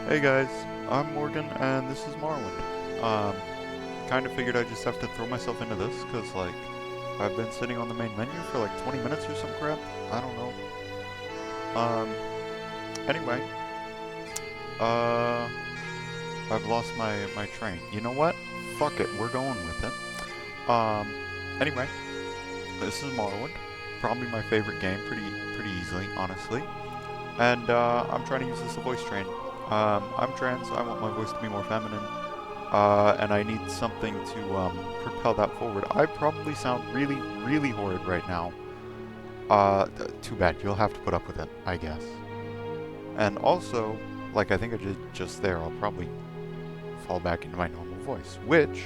Hey guys, I'm Morgan and this is Morrowind. Kind of figured I'd just have to throw myself into this because, like, I've been sitting on the main menu for like 20 minutes or some crap. I don't know. Anyway, uh, I've lost my train. You know what? Fuck it, we're going with it. Anyway, this is Morrowind. Probably my favorite game, pretty easily, honestly. And I'm trying to use this as a voice train. I'm trans, so I want my voice to be more feminine. And I need something to propel that forward. I probably sound really horrid right now. Too bad. You'll have to put up with it, I guess. And also, like I think I did just there, I'll probably fall back into my normal voice, which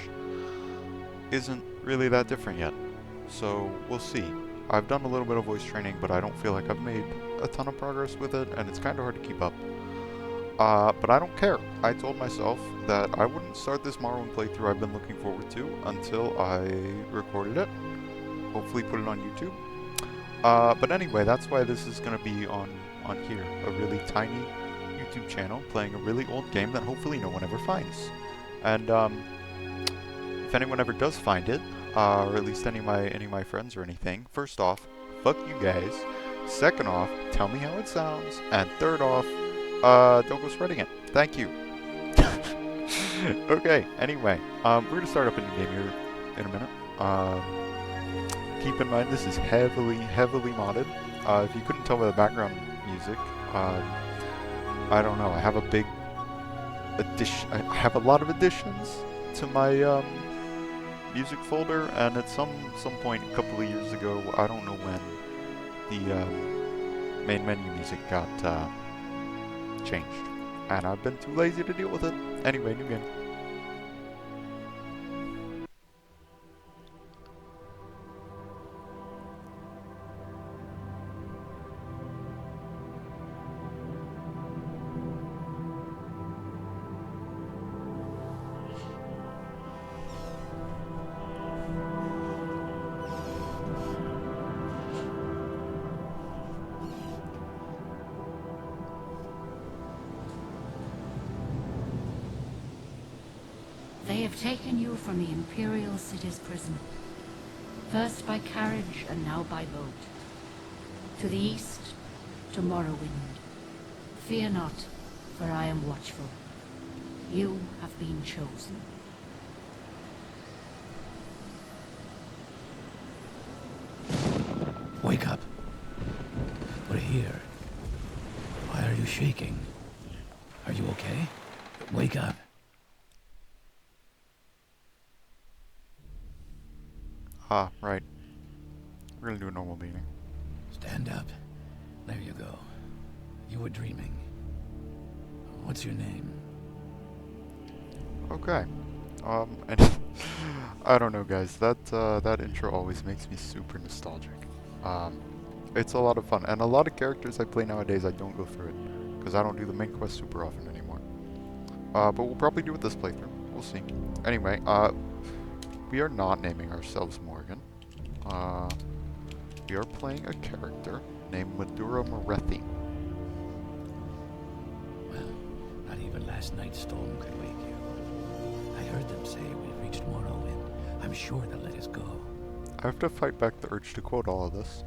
isn't really that different yet. So we'll see. I've done a little bit of voice training, but I don't feel like I've made a ton of progress with it, and it's kind of hard to keep up. But I don't care. I told myself that I wouldn't start this Morrowind playthrough I've been looking forward to until I recorded it. Hopefully put it on YouTube. But anyway, that's why this is going to be on here. A really tiny YouTube channel playing a really old game that hopefully no one ever finds. And if anyone ever does find it, or at least any of my friends or anything, first off, fuck you guys. Second off, tell me how it sounds. And third off, don't go spreading it. Thank you. Okay, anyway, we're gonna start up a new game here in a minute. Keep in mind this is heavily modded. If you couldn't tell by the background music, I don't know. I have a big addition. I have a lot of additions to my music folder, and at some point a couple of years ago, I don't know when, the main menu music got changed, and I've been too lazy to deal with it. Anyway, new game. They have taken you from the Imperial City's prison, first by carriage and now by boat. To the east, to Morrowind. Fear not, for I am watchful. You have been chosen. Wake up. We're here. Why are you shaking? Are you okay? Wake up. Ah, right. We're gonna do a normal meeting. Stand up. There you go. You were dreaming. What's your name? Okay. And I don't know, guys. That intro always makes me super nostalgic. It's a lot of fun, and a lot of characters I play nowadays, I don't go through it because I don't do the main quest super often anymore. But we'll probably do it this playthrough. We'll see. Anyway, we are not naming ourselves Morgan. We are playing a character named Madura. Well, not even last night's storm could wake you. I heard them say we've reached Morrowind. I'm sure they'll let us go. I have to fight back the urge to quote all of this.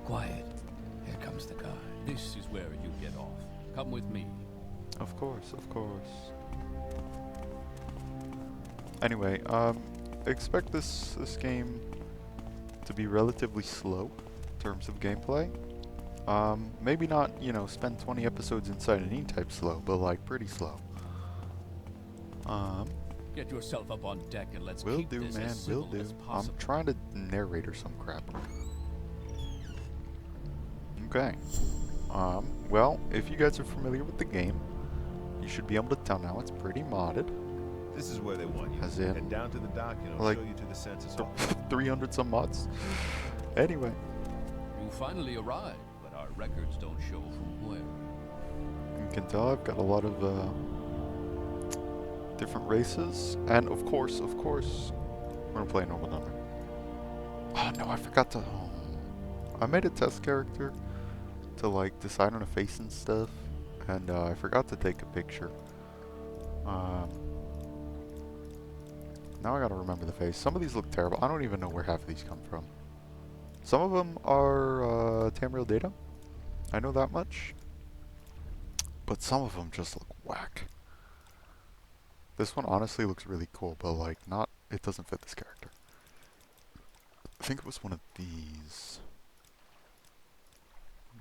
Quiet. Here comes the guard. This is where you get off. Come with me. Of course, of course. Anyway, expect this game to be relatively slow in terms of gameplay. Maybe not, you know, spend 20 episodes inside an E-type slow, but like pretty slow. Get yourself up on deck and let's Will keep do, this man, as will civil do. as I'm possible. trying to narrate or some crap. Okay. Well, if you guys are familiar with the game, you should be able to tell now it's pretty modded. This is where they want you. As in, Head down to the dock and I'll like, show you to the census th- office. 300 some mods. Anyway. You finally arrived, but our records don't show from where. You can tell I've got a lot of different races, and of course, we're gonna play a normal number. Oh no, I forgot to. I made a test character to like decide on a face and stuff, and I forgot to take a picture. Now I gotta remember the face. Some of these look terrible. I don't even know where half of these come from. Some of them are Tamriel data. I know that much. But some of them just look whack. This one honestly looks really cool, but like not, it doesn't fit this character. I think it was one of these.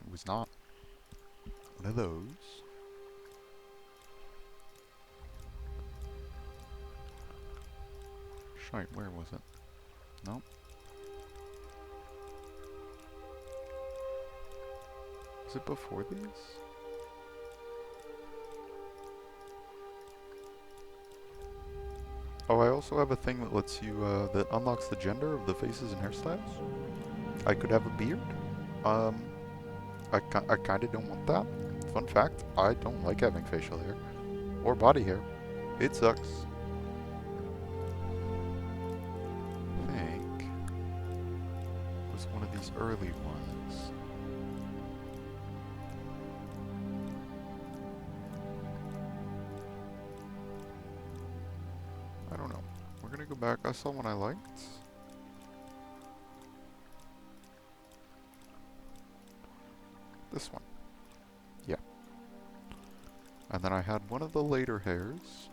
It was not one of those. Shite, where was it? Nope. Was it before these? Oh, I also have a thing that lets you, that unlocks the gender of the faces and hairstyles. I could have a beard. I kinda don't want that. Fun fact, I don't like having facial hair. Or body hair. It sucks. I think it was one of these early ones. I don't know. We're gonna go back. I saw one I liked. This one. Yeah. And then I had one of the later hairs.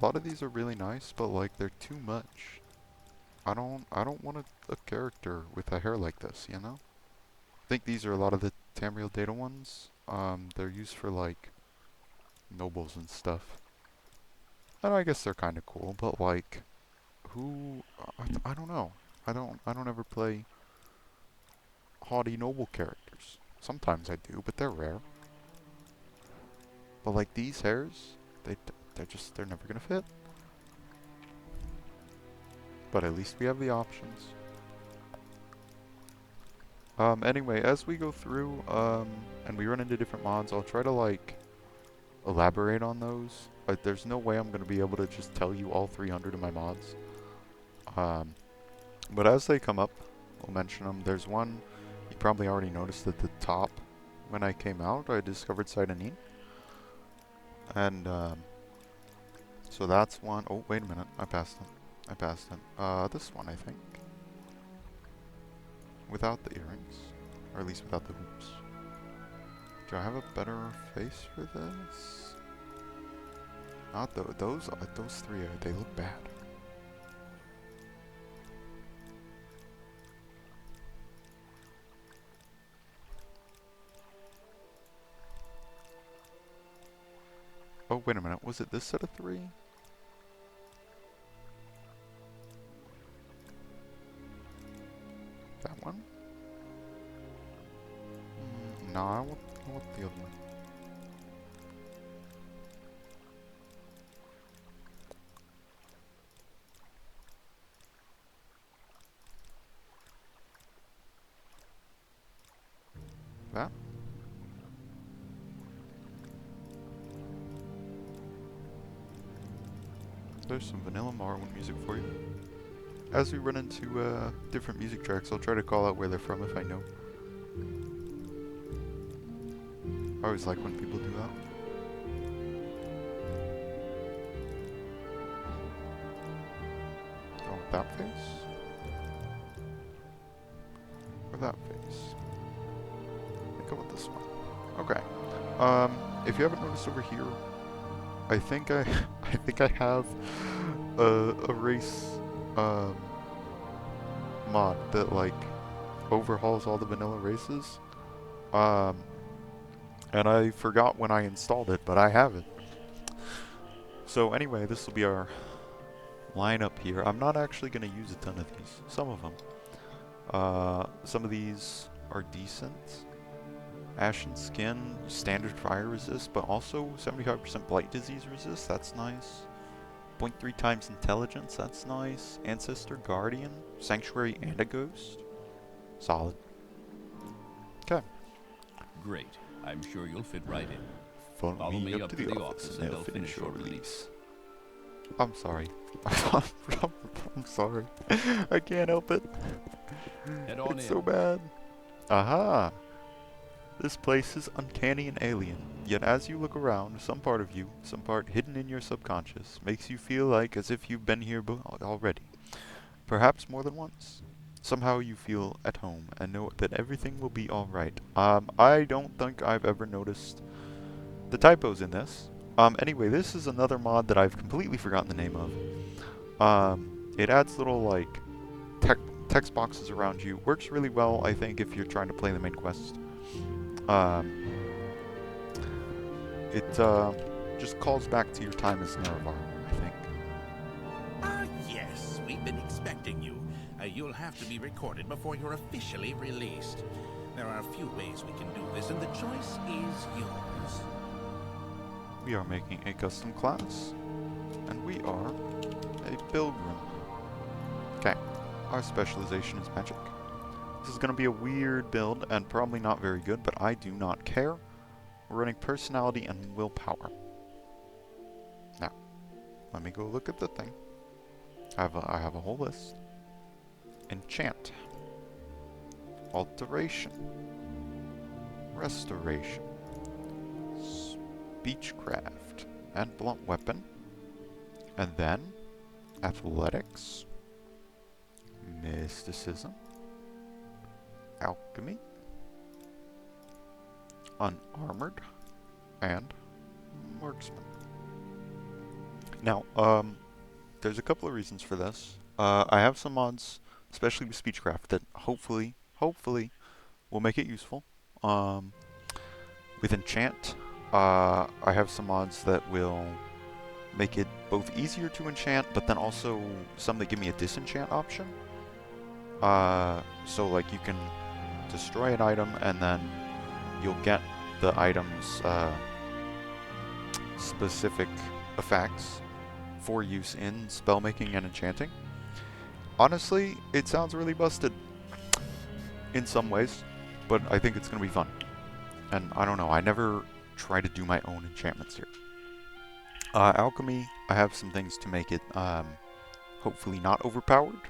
A lot of these are really nice, but like they're too much. I don't want a character with a hair like this, you know? I think these are a lot of the Tamriel data ones. They're used for like nobles and stuff. And I guess they're kind of cool, but like, who? I don't know. I don't ever play haughty noble characters. Sometimes I do, but they're rare. But like these hairs, they're never gonna fit. But at least we have the options. Anyway, as we go through, and we run into different mods, I'll try to like elaborate on those. But there's no way I'm gonna be able to just tell you all 300 of my mods. But as they come up, I'll mention them. There's one you probably already noticed at the top. When I came out, I discovered Sidonin. And so that's one. Oh, wait a minute. I passed it. This one, I think. Without the earrings. Or at least without the hoops. Do I have a better face for this? Not those three, they look bad. Oh, wait a minute. Was it this set of three? That one? No, I want the other one. That? There's some vanilla Morrowind music for you. As we run into different music tracks, I'll try to call out where they're from if I know. I always like when people do that. Go with that face? Or that face? I think go with this one. Okay. If you haven't noticed over here, I think I have a race mod that like overhauls all the vanilla races. And I forgot when I installed it, but I have it. So anyway, this will be our lineup here. I'm not actually going to use a ton of these. Some of them. Some of these are decent. Ashen Skin, standard fire resist, but also 75% blight disease resist. That's nice. 0.3 times intelligence. That's nice. Ancestor, Guardian, Sanctuary, and a Ghost. Solid. Okay. Great. I'm sure you'll fit right in. Follow me up to the office and they'll finish your release. I'm sorry. I'm sorry. sorry. I can't help it. Head on It's in. so bad. Aha! This place is uncanny and alien, yet as you look around, some part of you, some part hidden in your subconscious, makes you feel like as if you've been here already. Perhaps more than once. Somehow you feel at home and know that everything will be alright. I don't think I've ever noticed the typos in this. Anyway, this is another mod that I've completely forgotten the name of. It adds little, like, text boxes around you. Works really well, I think, if you're trying to play the main quest. It just calls back to your time as Nerevar, I think. Ah, yes, we've been expecting you. You'll have to be recorded before you're officially released. There are a few ways we can do this, and the choice is yours. We are making a custom class, and we are a Pilgrim. Okay, our specialization is magic. This is going to be a weird build, and probably not very good, but I do not care. We're running personality and willpower. Now, let me go look at the thing. I have a whole list. Enchant. Alteration. Restoration. Speechcraft. And blunt weapon. And then, athletics. Mysticism. Alchemy. Unarmored. And marksman. Now, there's a couple of reasons for this. I have some mods, especially with Speechcraft, that hopefully will make it useful. With Enchant, I have some mods that will make it both easier to enchant, but then also some that give me a disenchant option. So like you can destroy an item and then you'll get the item's specific effects for use in spellmaking and enchanting. Honestly, it sounds really busted in some ways, but I think it's going to be fun. And I don't know, I never try to do my own enchantments here. Alchemy, I have some things to make it hopefully not overpowered.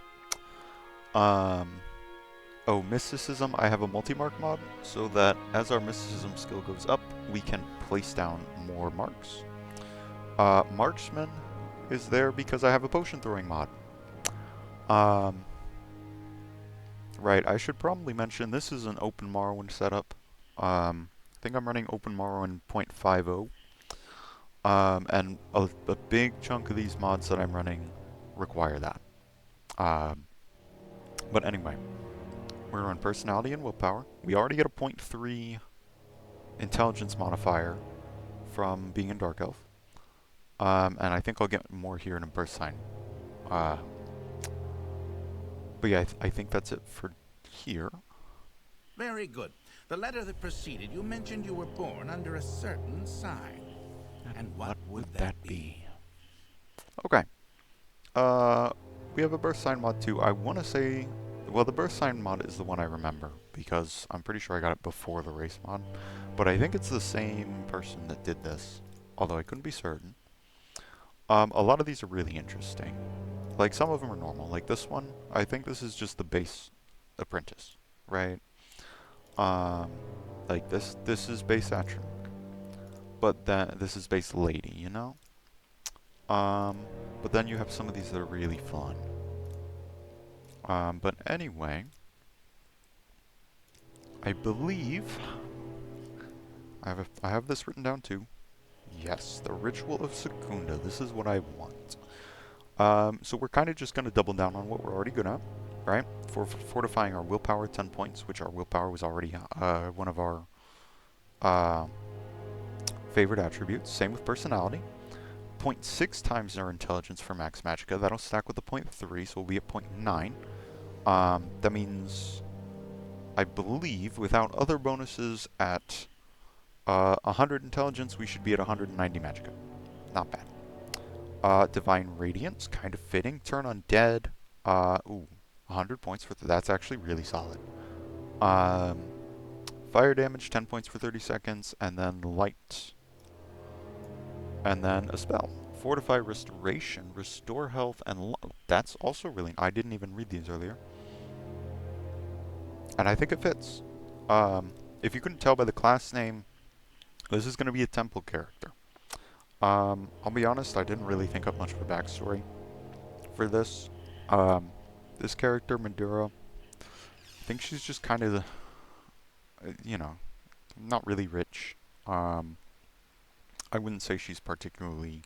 Oh, Mysticism, I have a multi-mark mod, so that as our Mysticism skill goes up, we can place down more marks. Marksman is there because I have a potion throwing mod. Right, I should probably mention this is an open Morrowind setup. I think I'm running open Morrowind 0.50. And a big chunk of these mods that I'm running require that. But anyway, we're on personality and willpower. We already get a 0.3 intelligence modifier from being in Dark Elf. And I think I'll get more here in a burst sign. But yeah, I think that's it for here. Very good. The letter that preceded you mentioned you were born under a certain sign. And what would that be? Okay. We have a birth sign mod too. I want to say, well, the birth sign mod is the one I remember because I'm pretty sure I got it before the race mod. But I think it's the same person that did this, although I couldn't be certain. A lot of these are really interesting. Like, some of them are normal. Like this one, I think this is just the base apprentice, right? Like this is base atron. But then this is base lady, you know? But then you have some of these that are really fun. But anyway, I believe I have this written down too. Yes, the Ritual of Secunda. This is what I want. So we're kind of just going to double down on what we're already good at, right? For fortifying our willpower 10 points, which our willpower was already one of our favorite attributes. Same with personality. 0.6 times our intelligence for max magicka. That'll stack with the 0.3, so we'll be at 0.9. That means, I believe, without other bonuses at 100 intelligence, we should be at 190 magicka. Not bad. Divine Radiance, kind of fitting. Turn Undead. 100 points for that's actually really solid. Fire damage, 10 points for 30 seconds, and then light. And then a spell Fortify Restoration, Restore Health, and that's also really... I didn't even read these earlier. And I think it fits. If you couldn't tell by the class name, this is going to be a temple character. I'll be honest, I didn't really think up much of a backstory for this. This character, Madura, I think she's just kind of, you know, not really rich. I wouldn't say she's particularly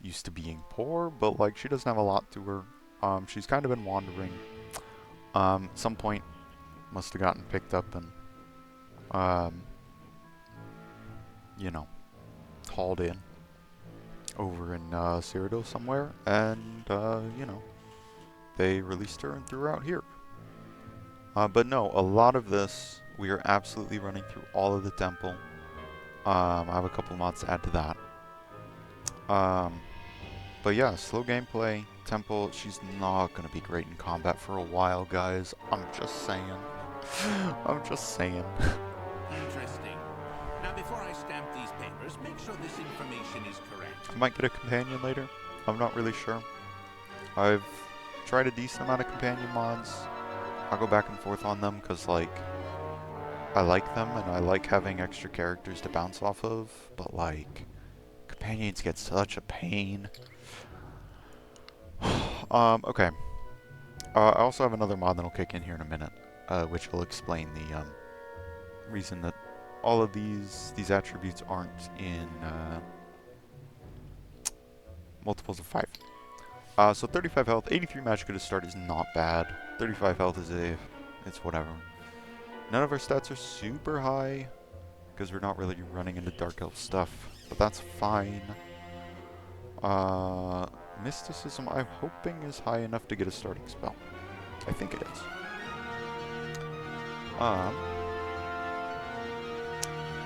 used to being poor, but like she doesn't have a lot to her. She's kind of been wandering. Some point must have gotten picked up and, you know, hauled in over in Cyrodiil somewhere, and you know, they released her and threw her out here. But no, a lot of this we are absolutely running through all of the temple. I have a couple mods to add to that. But yeah, slow gameplay, temple. She's not gonna be great in combat for a while, guys. I'm just saying. I'm just saying. Interesting. Now, before I stamp these papers, make sure this information is correct. I might get a companion later. I'm not really sure. I've tried a decent amount of companion mods. I'll go back and forth on them because, like, I like them and I like having extra characters to bounce off of, but, like, companions get such a pain. Okay. I also have another mod that'll kick in here in a minute, which will explain the reason that all of these attributes aren't in multiples of 5. So 35 health, 83 magicka to start is not bad. 35 health is it's whatever. None of our stats are super high, because we're not really running into Dark Elf stuff, but that's fine. Mysticism, I'm hoping is high enough to get a starting spell. I think it is.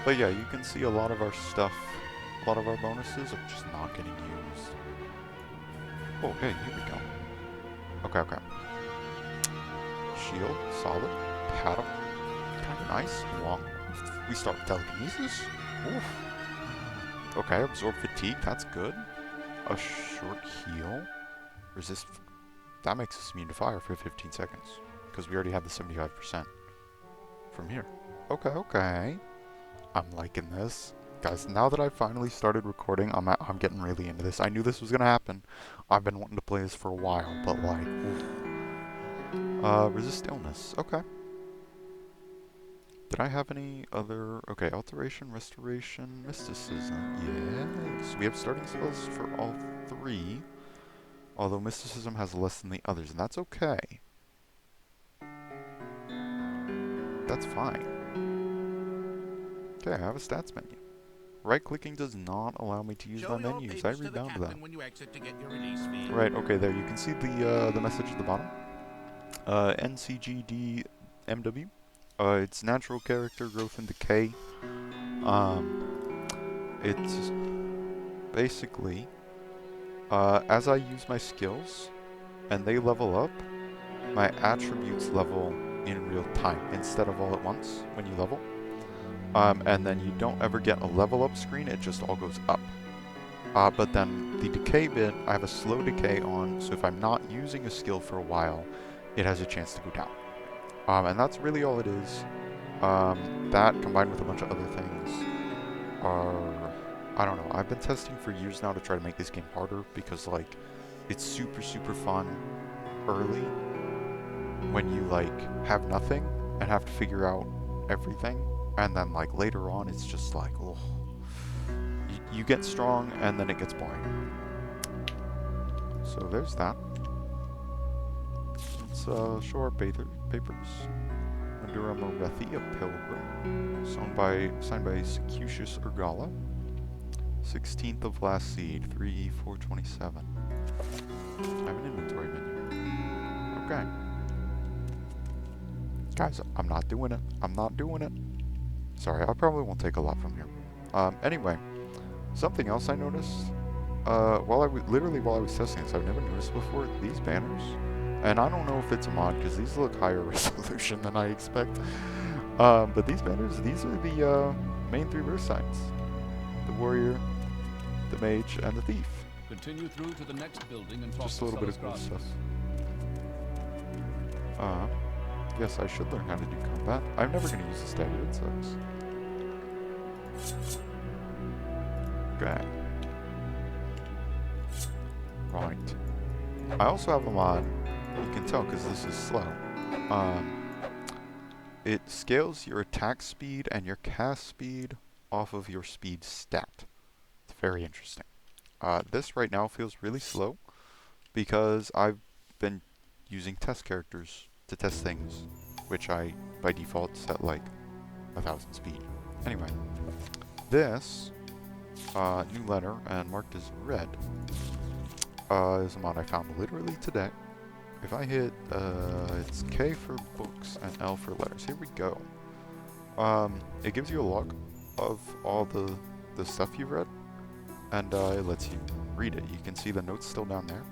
But yeah, you can see a lot of our stuff, a lot of our bonuses are just not getting used. Oh, hey, here we go. Okay, okay. Shield, solid. Paddle, kind of nice. Long. We start with telekinesis. Oof. Okay, absorb fatigue, that's good. A short heal. Resist. That makes us immune to fire for 15 seconds. Because we already have the 75% from here. Okay, okay. I'm liking this. Guys, now that I've finally started recording, I'm getting really into this. I knew this was going to happen. I've been wanting to play this for a while, but like... Oof. Resist illness. Okay. Did I have any other... Okay, alteration, restoration, mysticism. Yes. We have starting spells for all 3. Although mysticism has less than the others, and that's okay. That's fine. Okay, I have a stats menu. Right-clicking does not allow me to use my menus. I rebound that. Right, okay, there. You can see the message at the bottom. NCGDMW. It's natural character growth and decay. It's basically as I use my skills and they level up, my attributes level in real time instead of all at once when you level. And then you don't ever get a level up screen, it just all goes up. But then the decay bit, I have a slow decay on, so if I'm not using a skill for a while, it has a chance to go down. And that's really all it is. That combined with a bunch of other things are, I don't know, I've been testing for years now to try to make this game harder because like, it's super, super fun early when you like have nothing and have to figure out everything. And then like later on, it's just like, oh, you get strong and then it gets boring. So there's that. Let's show our papers. Madura Morethia Pilgrim, signed by Secucius Urgala. 16th of last seed, 3/4/27. I have an inventory menu. Okay. Guys, I'm not doing it. I'm not doing it. Sorry, I probably won't take a lot from here. Anyway, something else I noticed, while I was testing this, I've never noticed before, these banners, and I don't know if it's a mod, because these look higher resolution than I expect, but these banners, these are the main 3 verse signs. The warrior, the mage, and the thief. Continue through to the next building and talk Just to a little bit of cool Celes stuff. Gracias. Yes, I should learn how to do combat. I'm never gonna use this dagger, it sucks. Okay. Right. I also have a mod, you can tell because this is slow. It scales your attack speed and your cast speed off of your speed stat. It's very interesting. This right now feels really slow because I've been using test characters to test things, which I, by default, set like 1000 speed. Anyway, this new letter and marked as red is a mod I found literally today. If I hit, it's K for books and L for letters. Here we go. It gives you a log of all the stuff you've read, and it lets you read it. You can see the notes still down there.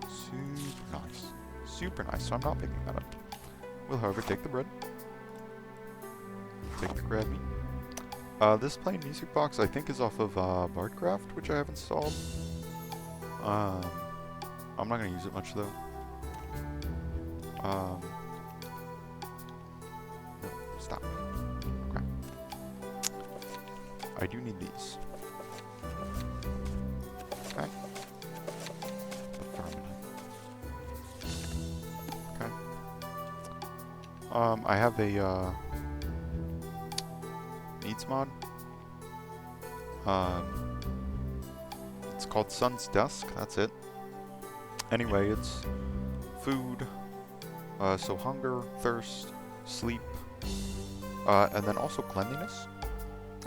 Super nice. Super nice, so I'm not picking that up. We'll, however, take the bread. Take the crab meat. This plain music box, I think, is off of Bardcraft, which I have installed. I'm not going to use it much, though. Stop. Okay. I do need these. Okay. The firmament. Okay. I have a needs mod. It's called Sun's Dusk. That's it. Anyway, it's food. So hunger, thirst, sleep, and then also cleanliness.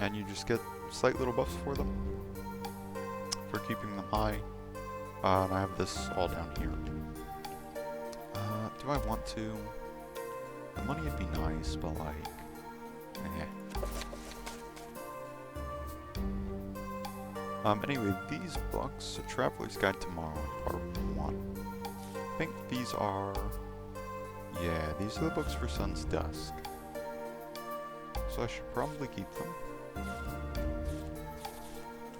And you just get slight little buffs for them, for keeping them high. And I have this all down here. Do I want to? The money would be nice, but like, anyway, these books, A Traveler's Guide to Morrowind, Part 1. I think these are... Yeah, these are the books for Sun's Dusk. So I should probably keep them.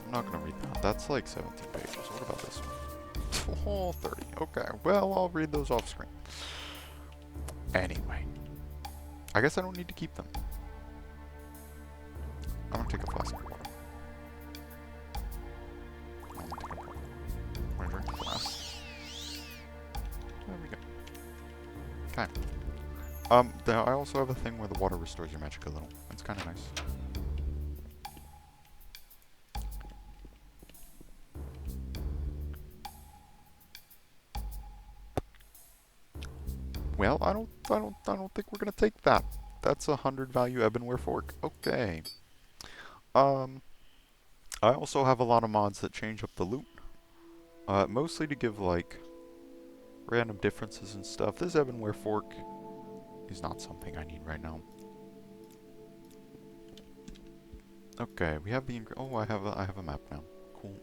I'm not gonna read that. That's like 17 pages. What about this one? Oh, 30. Okay, well, I'll read those off screen. Anyway. I guess I don't need to keep them. I'm gonna take a flask of water. I'm gonna drink the flask. There we go. Okay. I also have a thing where the water restores your magic a little. It's kind of nice. Well, I don't think we're gonna take that. That's 100 value ebonware fork. Okay. I also have a lot of mods that change up the loot. Mostly to give like random differences and stuff. This ebonware fork is not something I need right now. Okay, we have the oh, I have a map now. Cool.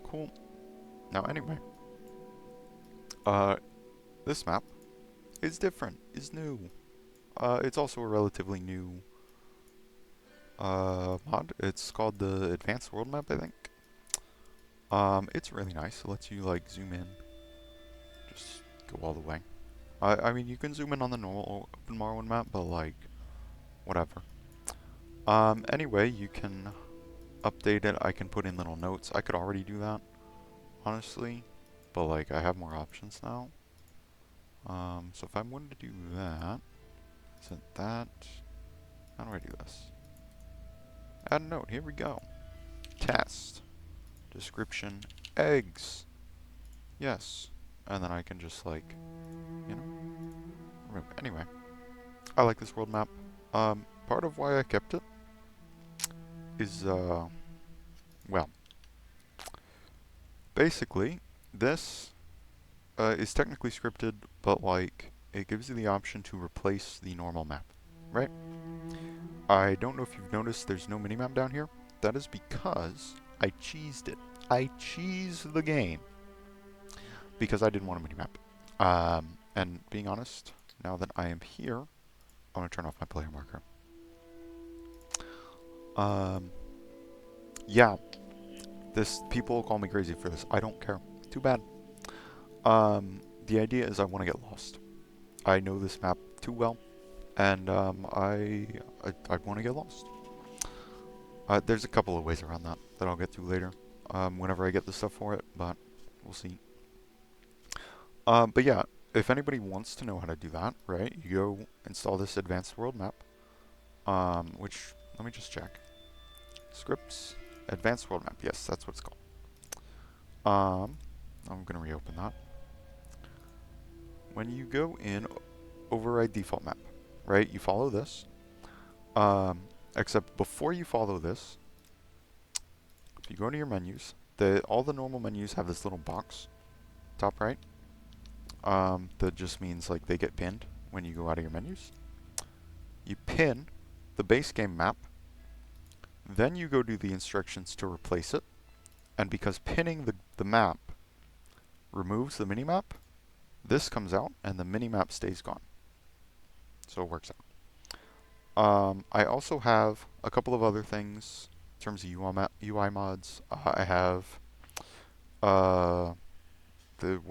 Cool. Now anyway, this map is different. Is new. It's also a relatively new mod. It's called the Advanced World Map, I think. It's really nice. It lets you like zoom in. Just go all the way. I mean, you can zoom in on the normal open Morrowind map, but like, whatever. Anyway, you can update it. I can put in little notes. I could already do that, honestly, but like, I have more options now. So if I wanted to do that, isn't that? How do I do this? Add a note. Here we go. Test. Description. Eggs. Yes. And then I can just like, you know, remove it. Anyway, I like this world map. Part of why I kept it is, well, basically, this is technically scripted, but like, it gives you the option to replace the normal map, right? I don't know if you've noticed there's no minimap down here. That is because I cheesed it. I cheesed the game because I didn't want a minimap. And being honest, now that I am here, I want to turn off my player marker. Yeah, People call me crazy for this. I don't care. Too bad. The idea is I want to get lost. I know this map too well, and I want to get lost. There's a couple of ways around that I'll get to later, whenever I get the stuff for it, but we'll see. But yeah, if anybody wants to know how to do that, right, you go install this advanced world map, which, let me just check. Scripts, advanced world map, yes, that's what it's called. I'm going to reopen that. When you go in, override default map, right, you follow this, except before you follow this, if you go into your menus, all the normal menus have this little box, top right, that just means like they get pinned when you go out of your menus. You pin the base game map, then you go do the instructions to replace it, and because pinning the map removes the minimap, this comes out and the minimap stays gone. So it works out. I also have a couple of other things in terms of UI mods. I have what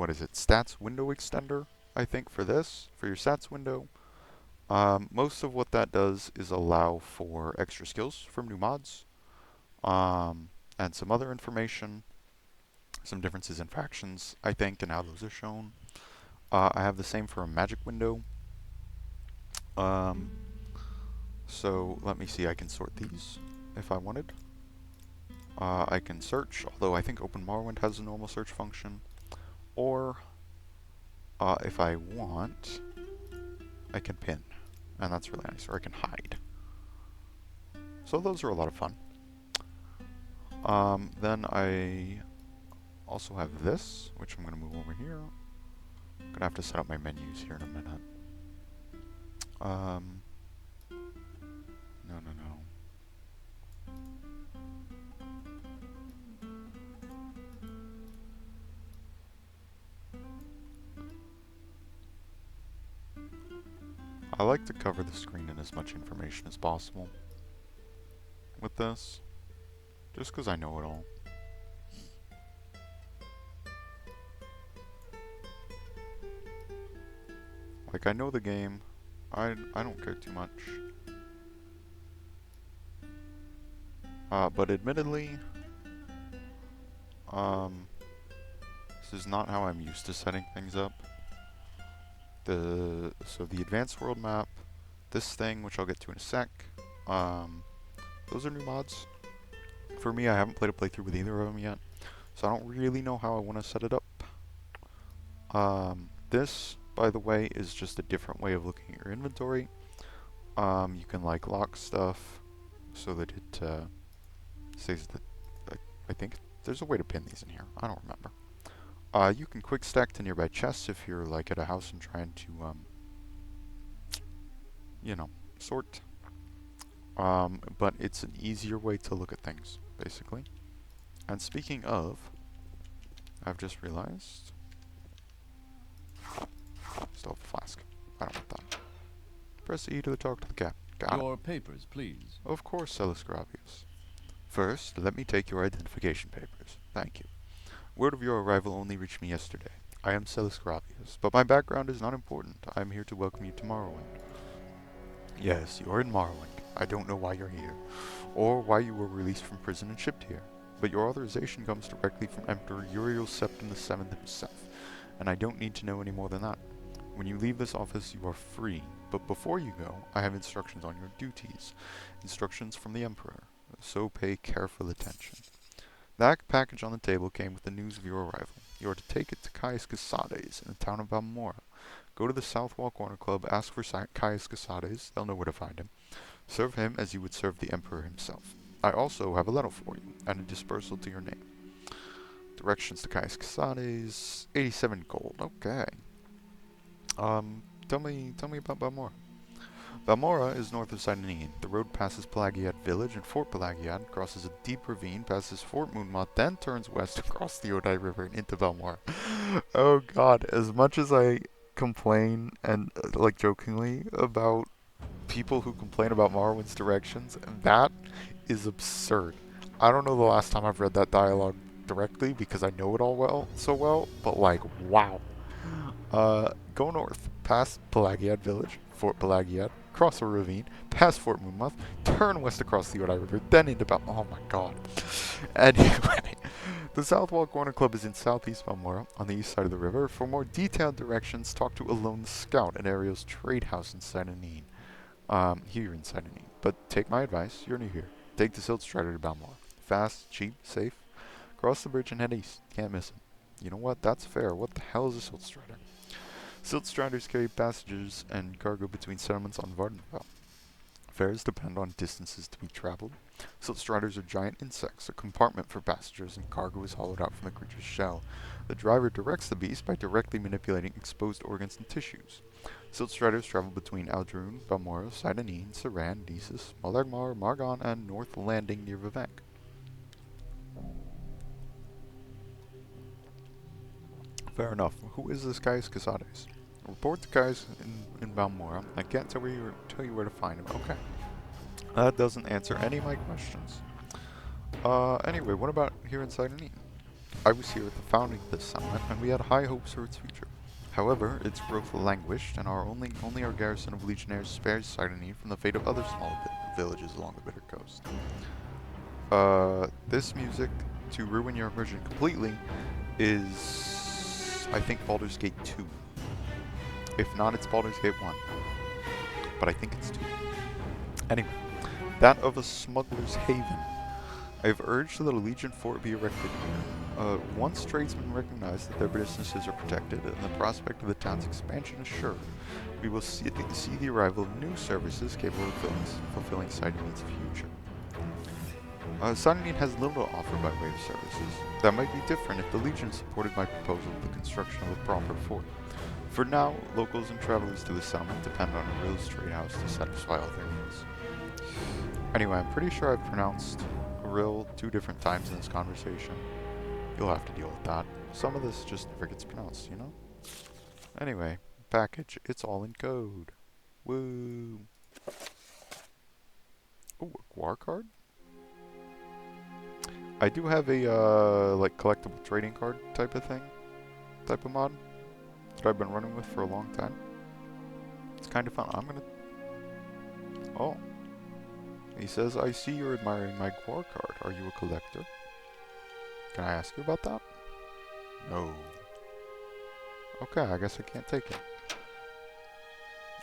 is it? Stats window extender, I think, for this, for your stats window. Most of what that does is allow for extra skills from new mods, and some other information, some differences in factions, I think, and how those are shown. I have the same for a magic window. So let me see, I can sort these if I wanted. I can search, although I think Open Morrowind has a normal search function. Or, if I want, I can pin, and that's really nice, or I can hide. So those are a lot of fun. Then I also have this, which I'm going to move over here. I'm going to have to set up my menus here in a minute. No. I like to cover the screen in as much information as possible with this, just because I know it all. Like, I know the game, I don't care too much. But admittedly, this is not how I'm used to setting things up. So the advanced world map, this thing, which I'll get to in a sec, those are new mods. For me, I haven't played a playthrough with either of them yet, so I don't really know how I want to set it up. This, by the way, is just a different way of looking at your inventory. You can like lock stuff so that it says that, I think there's a way to pin these in here. I don't remember. You can quick stack to nearby chests if you're like at a house and trying to, you know, sort. But it's an easier way to look at things, basically. And speaking of, I've just realized, still have a flask. I don't want that. Press E to talk to the cat. Got Your papers, please. it. Of course, Celis Gravius. First, let me take your identification papers. Thank you. Word of your arrival only reached me yesterday. I am Celis Gravius, but my background is not important. I am here to welcome you to Morrowind. Yes, you are in Morrowind. I don't know why you're here, or why you were released from prison and shipped here, but your authorization comes directly from Emperor Uriel Septim VII himself, and I don't need to know any more than that. When you leave this office, you are free, but before you go, I have instructions on your duties. Instructions from the Emperor, so pay careful attention. That package on the table came with the news of your arrival. You are to take it to Caius Casades in the town of Valmora. Go to the South Wall Corner Club, ask for Caius Casades, they'll know where to find him. Serve him as you would serve the Emperor himself. I also have a letter for you, and a dispersal to your name. Directions to Caius Casades, 87 gold, okay. Tell me about Valmora. Valmora is north of Sidonin. The road passes Pelagiad village and Fort Pelagiad, crosses a deep ravine, passes Fort Moonmoth, then turns west across the Odai River and into Valmora. Oh god, as much as I complain and, like, jokingly about people who complain about Morrowind's directions, that is absurd. I don't know the last time I've read that dialogue directly because I know it all so well, but like, wow. Go north, past Pelagiad village, Fort Pelagiad, cross a ravine, past Fort Moonmouth, turn west across the Odai River, then into oh my god. Anyway, the Southwall Corner Club is in southeast Balmora, on the east side of the river. For more detailed directions, talk to a lone scout at Ariel's trade house in Satanine. Here in Satanine. But take my advice, you're new here. Take the Silt Strider to Balmora. Fast, cheap, safe. Cross the bridge and head east. Can't miss him. You know what? That's fair. What the hell is a Silt Strider? Silt Striders carry passengers and cargo between settlements on Vardenfell. Fares depend on distances to be traveled. Silt Striders are giant insects. A compartment for passengers and cargo is hollowed out from the creature's shell. The driver directs the beast by directly manipulating exposed organs and tissues. Silt Striders travel between Aldrune, Balmora, Satanine, Saran, Desus, Malagmar, Margon, and North Landing near Vivek. Fair enough. Who is this Caius Casades? Report to Caius in Balmora. I can't tell you where to find him. Okay. That doesn't answer any of my questions. Anyway, what about here in Satanine? I was here at the founding of this settlement, and we had high hopes for its future. However, its growth languished, and only our garrison of legionnaires spares Satanine from the fate of other small villages along the Bitter Coast. This music, to ruin your immersion completely, is, I think, Baldur's Gate 2. If not, it's Baldur's Gate 1. But I think it's 2. Anyway, that of a smuggler's haven. I have urged that a legion fort be erected here. Once tradesmen recognize that their businesses are protected and the prospect of the town's expansion assured, we will see the arrival of new services capable of fulfilling Sidonine's future. Sidonine has little to offer by way of services. That might be different if the legion supported my proposal of the construction of a proper fort. For now, locals and travelers to the settlement depend on a real trade house to satisfy all their needs. Anyway, I'm pretty sure I've pronounced Rill 2 different times in this conversation. You'll have to deal with that. Some of this just never gets pronounced, you know? Anyway, package. It's all in code. Woo! Oh, a Guar card? I do have a, like, collectible trading card type of thing. Type of mod. That I've been running with for a long time. It's kind of fun. I'm gonna... Oh. He says, I see you're admiring my Guar card. Are you a collector? Can I ask you about that? No. Okay, I guess I can't take it.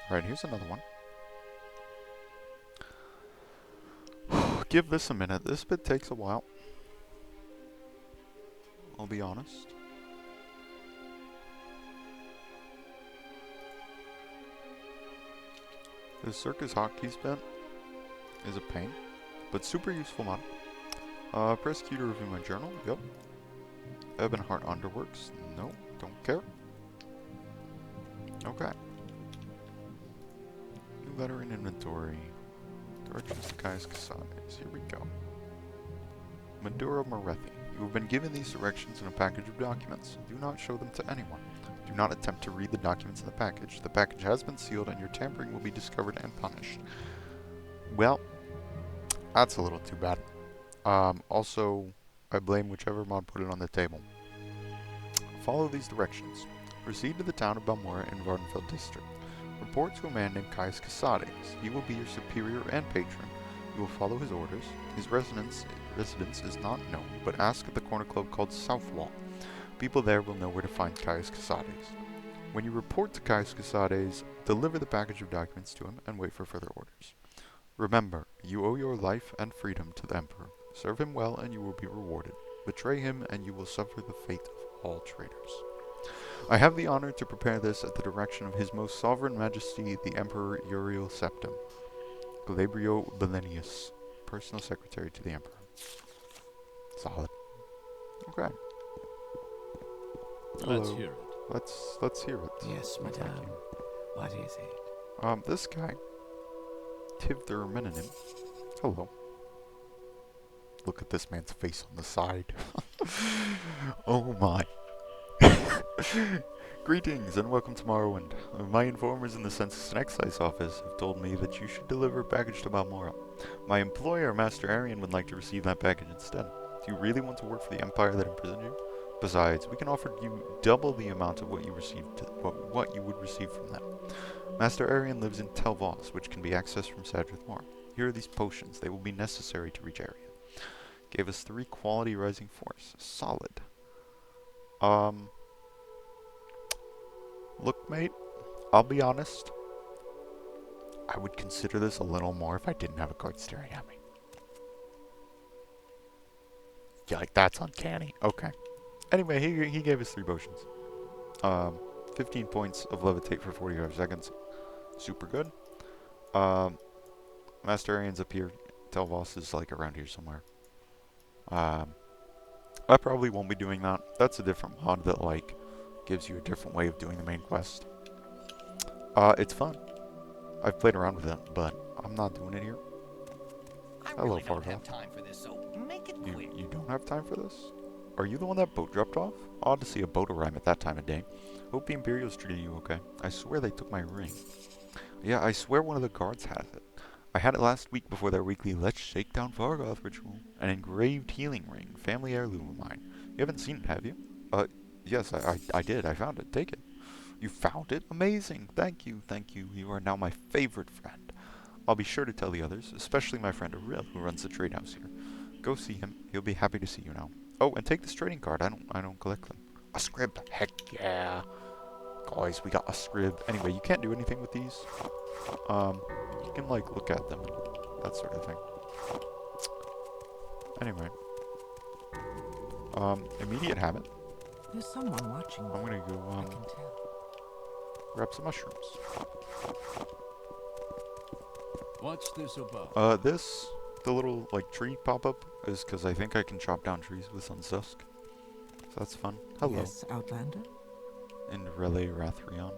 Alright, here's another one. Give this a minute. This bit takes a while. I'll be honest. This circus hotkey bit is a pain, but super useful mod. Press Q to review my journal. Yep. Ebonheart Underworks. No, don't care. Okay. New letter in inventory. Directions to Caius Casades. Here we go. Madura Morethi. You have been given these directions in a package of documents. Do not show them to anyone. Do not attempt to read the documents in the package. The package has been sealed and your tampering will be discovered and punished. Well, that's a little too bad. Also, I blame whichever mod put it on the table. Follow these directions. Proceed to the town of Balmora in Vardenfell district. Report to a man named Caius Casades. He will be your superior and patron. You will follow his orders. His residence is not known, but ask at the corner club called Southwall. People there will know where to find Caius Casades. When you report to Caius Casades, deliver the package of documents to him and wait for further orders. Remember, you owe your life and freedom to the Emperor. Serve him well and you will be rewarded. Betray him and you will suffer the fate of all traitors. I have the honor to prepare this at the direction of His Most Sovereign Majesty, the Emperor Uriel Septim. Galabrio Belenius, personal secretary to the Emperor. Solid. Okay. Let's Hello. hear it. Let's hear it. Yes, Thank madame. you. What is it? This guy, Tivther Mininim. Hello. Look at this man's face on the side. Oh my. Greetings and welcome to Morrowind. My informers in the Census and Excise office have told me that you should deliver a package to Balmora. My employer, Master Arian, would like to receive that package instead. Do you really want to work for the Empire that imprisoned you? Besides, we can offer you double the amount of what you what you would receive from them. Master Arian lives in Telvos, which can be accessed from Sadrith Moor. Here are these potions. They will be necessary to reach Arian. Gave us 3 quality rising force. Solid. Look, mate, I'll be honest. I would consider this a little more if I didn't have a guard staring at me. Yeah, like, that's uncanny. Okay. Anyway, he gave us 3 potions. 15 points of levitate for 45 seconds. Super good. Master Arian's up here. Telvos is, like, around here somewhere. I probably won't be doing that. That's a different mod that, like, gives you a different way of doing the main quest. It's fun. I've played around with it, but I'm not doing it here. I really don't have time for this, so make it quick. You don't have time for this? Are you the one that boat dropped off? Odd to see a boat arrive at that time of day. Hope the Imperials treated you okay. I swear they took my ring. Yeah, I swear one of the guards has it. I had it last week before their weekly Let's Shake Down Fargoth ritual. An engraved healing ring, family heirloom of mine. You haven't seen it, have you? Yes, I did. I found it. Take it. You found it? Amazing. Thank you, thank you. You are now my favorite friend. I'll be sure to tell the others, especially my friend Auril, who runs the trade house here. Go see him. He'll be happy to see you now. Oh, and take this trading card. I don't collect them. A scrib. Heck yeah. Guys, we got a scrib. Anyway, you can't do anything with these. You can, like, look at them and that sort of thing. Anyway. Immediate habit. There's someone watching. I'm gonna go, I can tell. grab some mushrooms. What's this about? The little, like, tree pop-up is because I think I can chop down trees with Sunsusk. So that's fun. Hello. Yes, Outlander? In Relay Rathrion.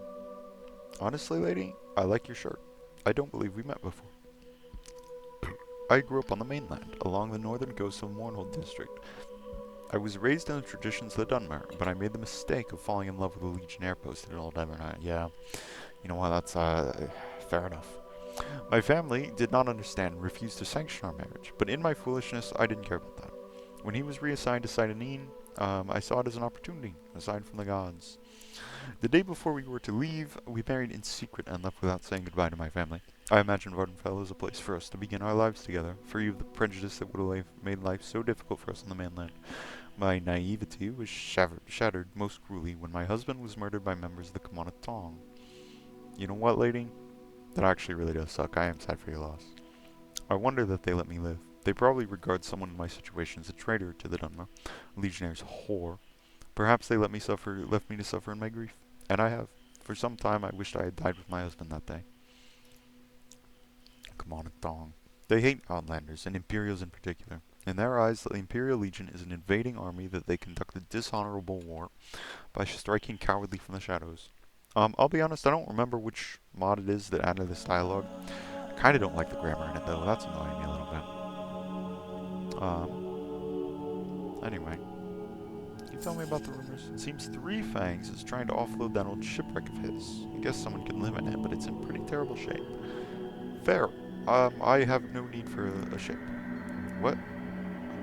Honestly, lady, I like your shirt. I don't believe we met before. I grew up on the mainland, along the northern coast of Mornhold district. I was raised in the traditions of the Dunmer, but I made the mistake of falling in love with a legionnaire posted in Old Evernight. Yeah, you know what, that's, fair enough. My family did not understand and refused to sanction our marriage, but in my foolishness, I didn't care about that. When he was reassigned to Sidenine, I saw it as an opportunity, aside from the gods. The day before we were to leave, we married in secret and left without saying goodbye to my family. I imagined Vardenfell as a place for us to begin our lives together, free of the prejudice that would have made life so difficult for us on the mainland. My naivety was shattered most cruelly when my husband was murdered by members of the Kamana Tong. You know what, lady? That actually really does suck. I am sad for your loss. I wonder that they let me live. They probably regard someone in my situation as a traitor to the Dunmer, Legionnaire's whore. Perhaps they left me to suffer in my grief. And I have. For some time I wished I had died with my husband that day. Kamana Tong. They hate Outlanders, and Imperials in particular. In their eyes, the Imperial Legion is an invading army that they conducted dishonorable war by striking cowardly from the shadows. I'll be honest, I don't remember which mod it is that added this dialogue. I kinda don't like the grammar in it, though. That's annoying me a little bit. Anyway. Can you tell me about the rumors? It seems Three Fangs is trying to offload that old shipwreck of his. I guess someone can live in it, but it's in pretty terrible shape. Fair. I have no need for a ship. What?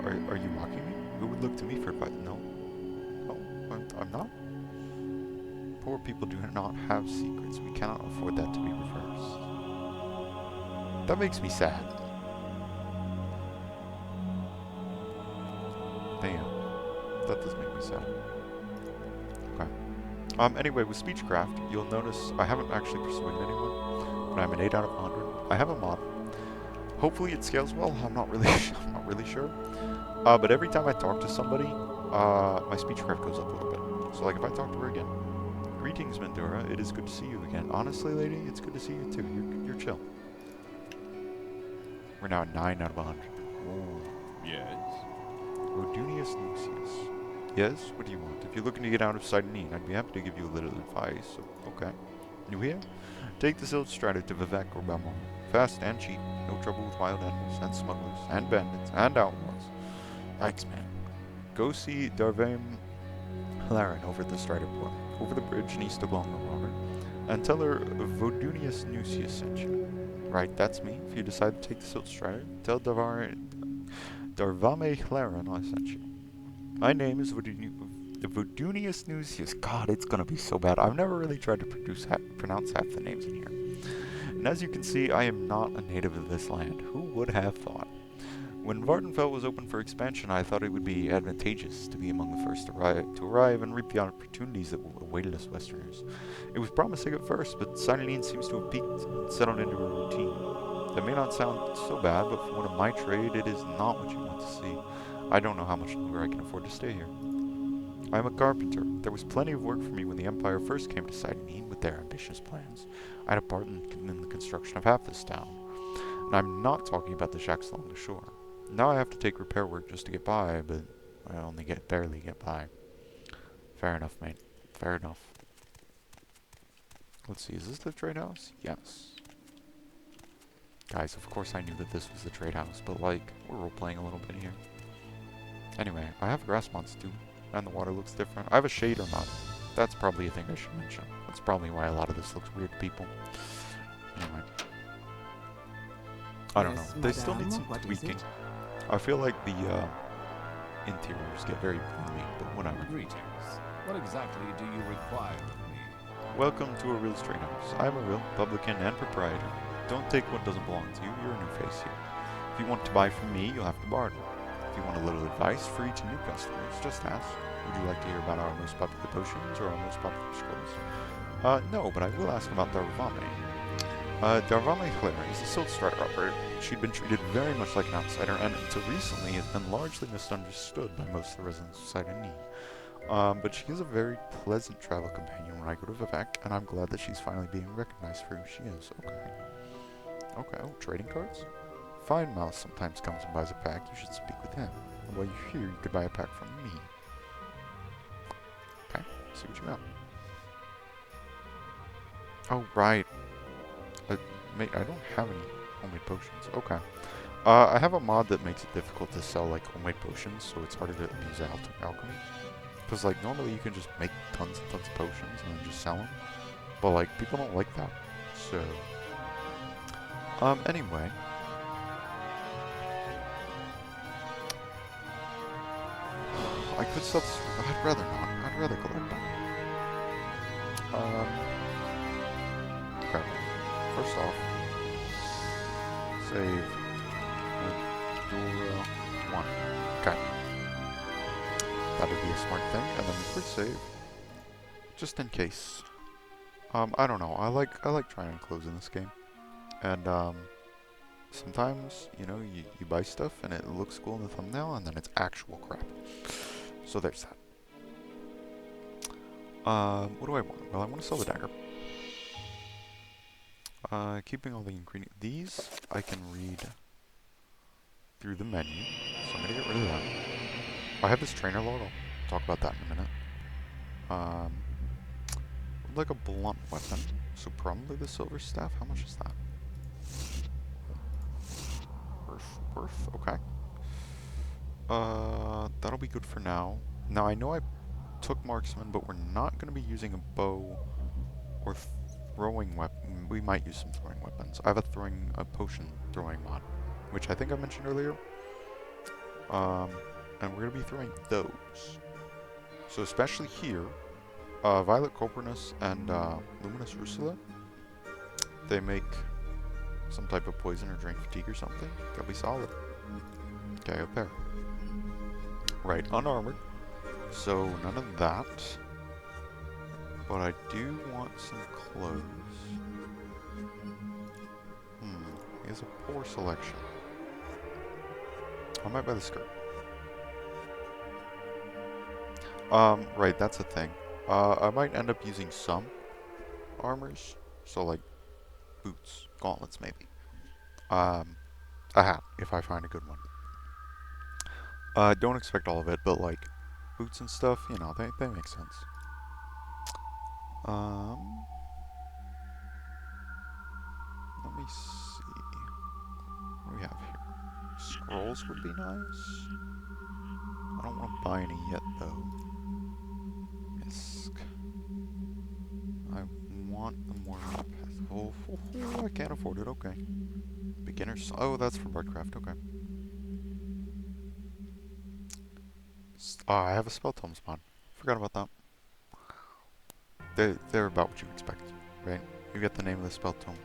Are you mocking me? Who would look to me for advice? No. No, I'm not. Poor people do not have secrets. We cannot afford that to be reversed. That makes me sad. Damn. That does make me sad. Okay. Anyway, with Speechcraft, you'll notice I haven't actually persuaded anyone, but I'm an 8 out of 100. I have a mod. Hopefully it scales well. I'm not really sure. But every time I talk to somebody, my Speechcraft goes up a little bit. So, like, if I talk to her again, greetings, Madura. It is good to see you again. Honestly, lady, it's good to see you too. You're chill. We're now at 9 out of 100. Ooh. Yes. Rodunius Lucius. Yes, what do you want? If you're looking to get out of Sidenine, I'd be happy to give you a little advice. So, okay. New here? Take the Silt Strider to Vivek or Balmont. Fast and cheap. No trouble with wild animals, and smugglers, and bandits, and outlaws. Thanks, man. Go see Darvaim Hilarion over at the Strider Port. over the bridge and east along the water, and tell her Vodunius Nucius sent you. Right, that's me. If you decide to take the Silt Strider, tell Darvame Claren I sent you. My name is Vodunius Nucius. God, it's gonna be so bad. I've never really tried to pronounce half the names in here. And as you can see, I am not a native of this land. Who would have thought? When Vardenfell was open for expansion, I thought it would be advantageous to be among the first to arrive and reap the opportunities that awaited us Westerners. It was promising at first, but Silene seems to have peaked and settled into a routine. That may not sound so bad, but for one of my trade, it is not what you want to see. I don't know how much longer I can afford to stay here. I am a carpenter. There was plenty of work for me when the Empire first came to Silene with their ambitious plans. I had a part in the construction of half this town. And I'm not talking about the shacks along the shore. Now I have to take repair work just to get by, but I only barely get by. Fair enough, mate. Fair enough. Let's see, is this the trade house? Yes. Guys, of course I knew that this was the trade house, but like, we're role-playing a little bit here. Anyway, I have grass mods too, and the water looks different. I have a shader mod. That's probably a thing I should mention. That's probably why a lot of this looks weird to people. Anyway. I don't know. They still need some tweaking. I feel like the interiors get very gloomy, but whatever. Greetings. What exactly do you require of me? Welcome to Aurel's Trade House. I am Aurel, publican and proprietor. Don't take what doesn't belong to you. You're a new face here. If you want to buy from me, you'll have to barter. If you want a little advice for each new customers, just ask. Would you like to hear about our most popular potions or our most popular scrolls? No, but I will ask about Darvame. Darvame Claire is a Silt Strider operator. She'd been treated very much like an outsider, and until recently has been largely misunderstood by most of the residents of Silene. But she is a very pleasant travel companion when I go to Vivek, and I'm glad that she's finally being recognized for who she is. Okay. Okay, oh, trading cards? Fine Mouse sometimes comes and buys a pack. You should speak with him. And while you're here, you could buy a pack from me. Okay, see what you got. Oh, right. Mate, I don't have any homemade potions. Okay. I have a mod that makes it difficult to sell, like, homemade potions, so it's harder to use alchemy. Because, like, normally you can just make tons and tons of potions and then just sell them. But, like, people don't like that. So... anyway. I could sell this... I'd rather not. I'd rather collect them. Okay. First off, save Madura 1. Okay. That'd be a smart thing. And then quick save. Just in case. I don't know. I like trying and close in this game. And sometimes, you know, you buy stuff and it looks cool in the thumbnail and then it's actual crap. So there's that. What do I want? Well, I want to sell the dagger. Keeping all the ingredients. These I can read through the menu, so I'm gonna get rid of that. I have this trainer log. I'll talk about that in a minute. Like a blunt weapon, so probably the silver staff. How much is that? Worth. Okay. That'll be good for now. Now I know I took marksman, but we're not gonna be using a bow or throwing weapon. We might use some throwing weapons. I have a potion throwing mod, which I think I mentioned earlier. And we're gonna be throwing those. So especially here, Violet Copernus and Luminous Rusula, they make some type of poison or drink fatigue or something. That'll be solid. Okay, a pair. Right, unarmored. So none of that. But I do want some clothes. Here's a poor selection. I might buy the skirt. Right, that's a thing. I might end up using some armors. So like boots, gauntlets maybe. A hat, if I find a good one. Don't expect all of it, but like boots and stuff, you know, they make sense. Let me see. What do we have here? Scrolls would be nice. I don't want to buy any yet, though. Misk. The Morrowind path. Oh, I can't afford it. Okay. Beginners. Oh, that's for Bardcraft. Okay. I have a spell tome spawn. Forgot about that. They're about what you expect, right? You get the name of the spell tome,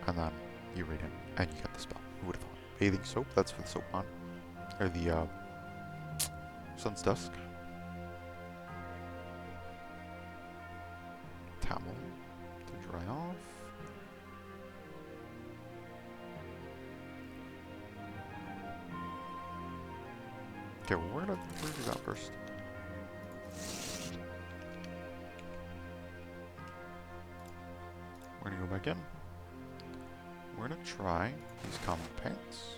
and then you read it, and you get the spell. Who would have thought? Bathing soap. That's for the soap pond, or the Sun's Dusk. Towel to dry off. Okay, well, where do we go first? We're gonna go back in. We're gonna try these common pants.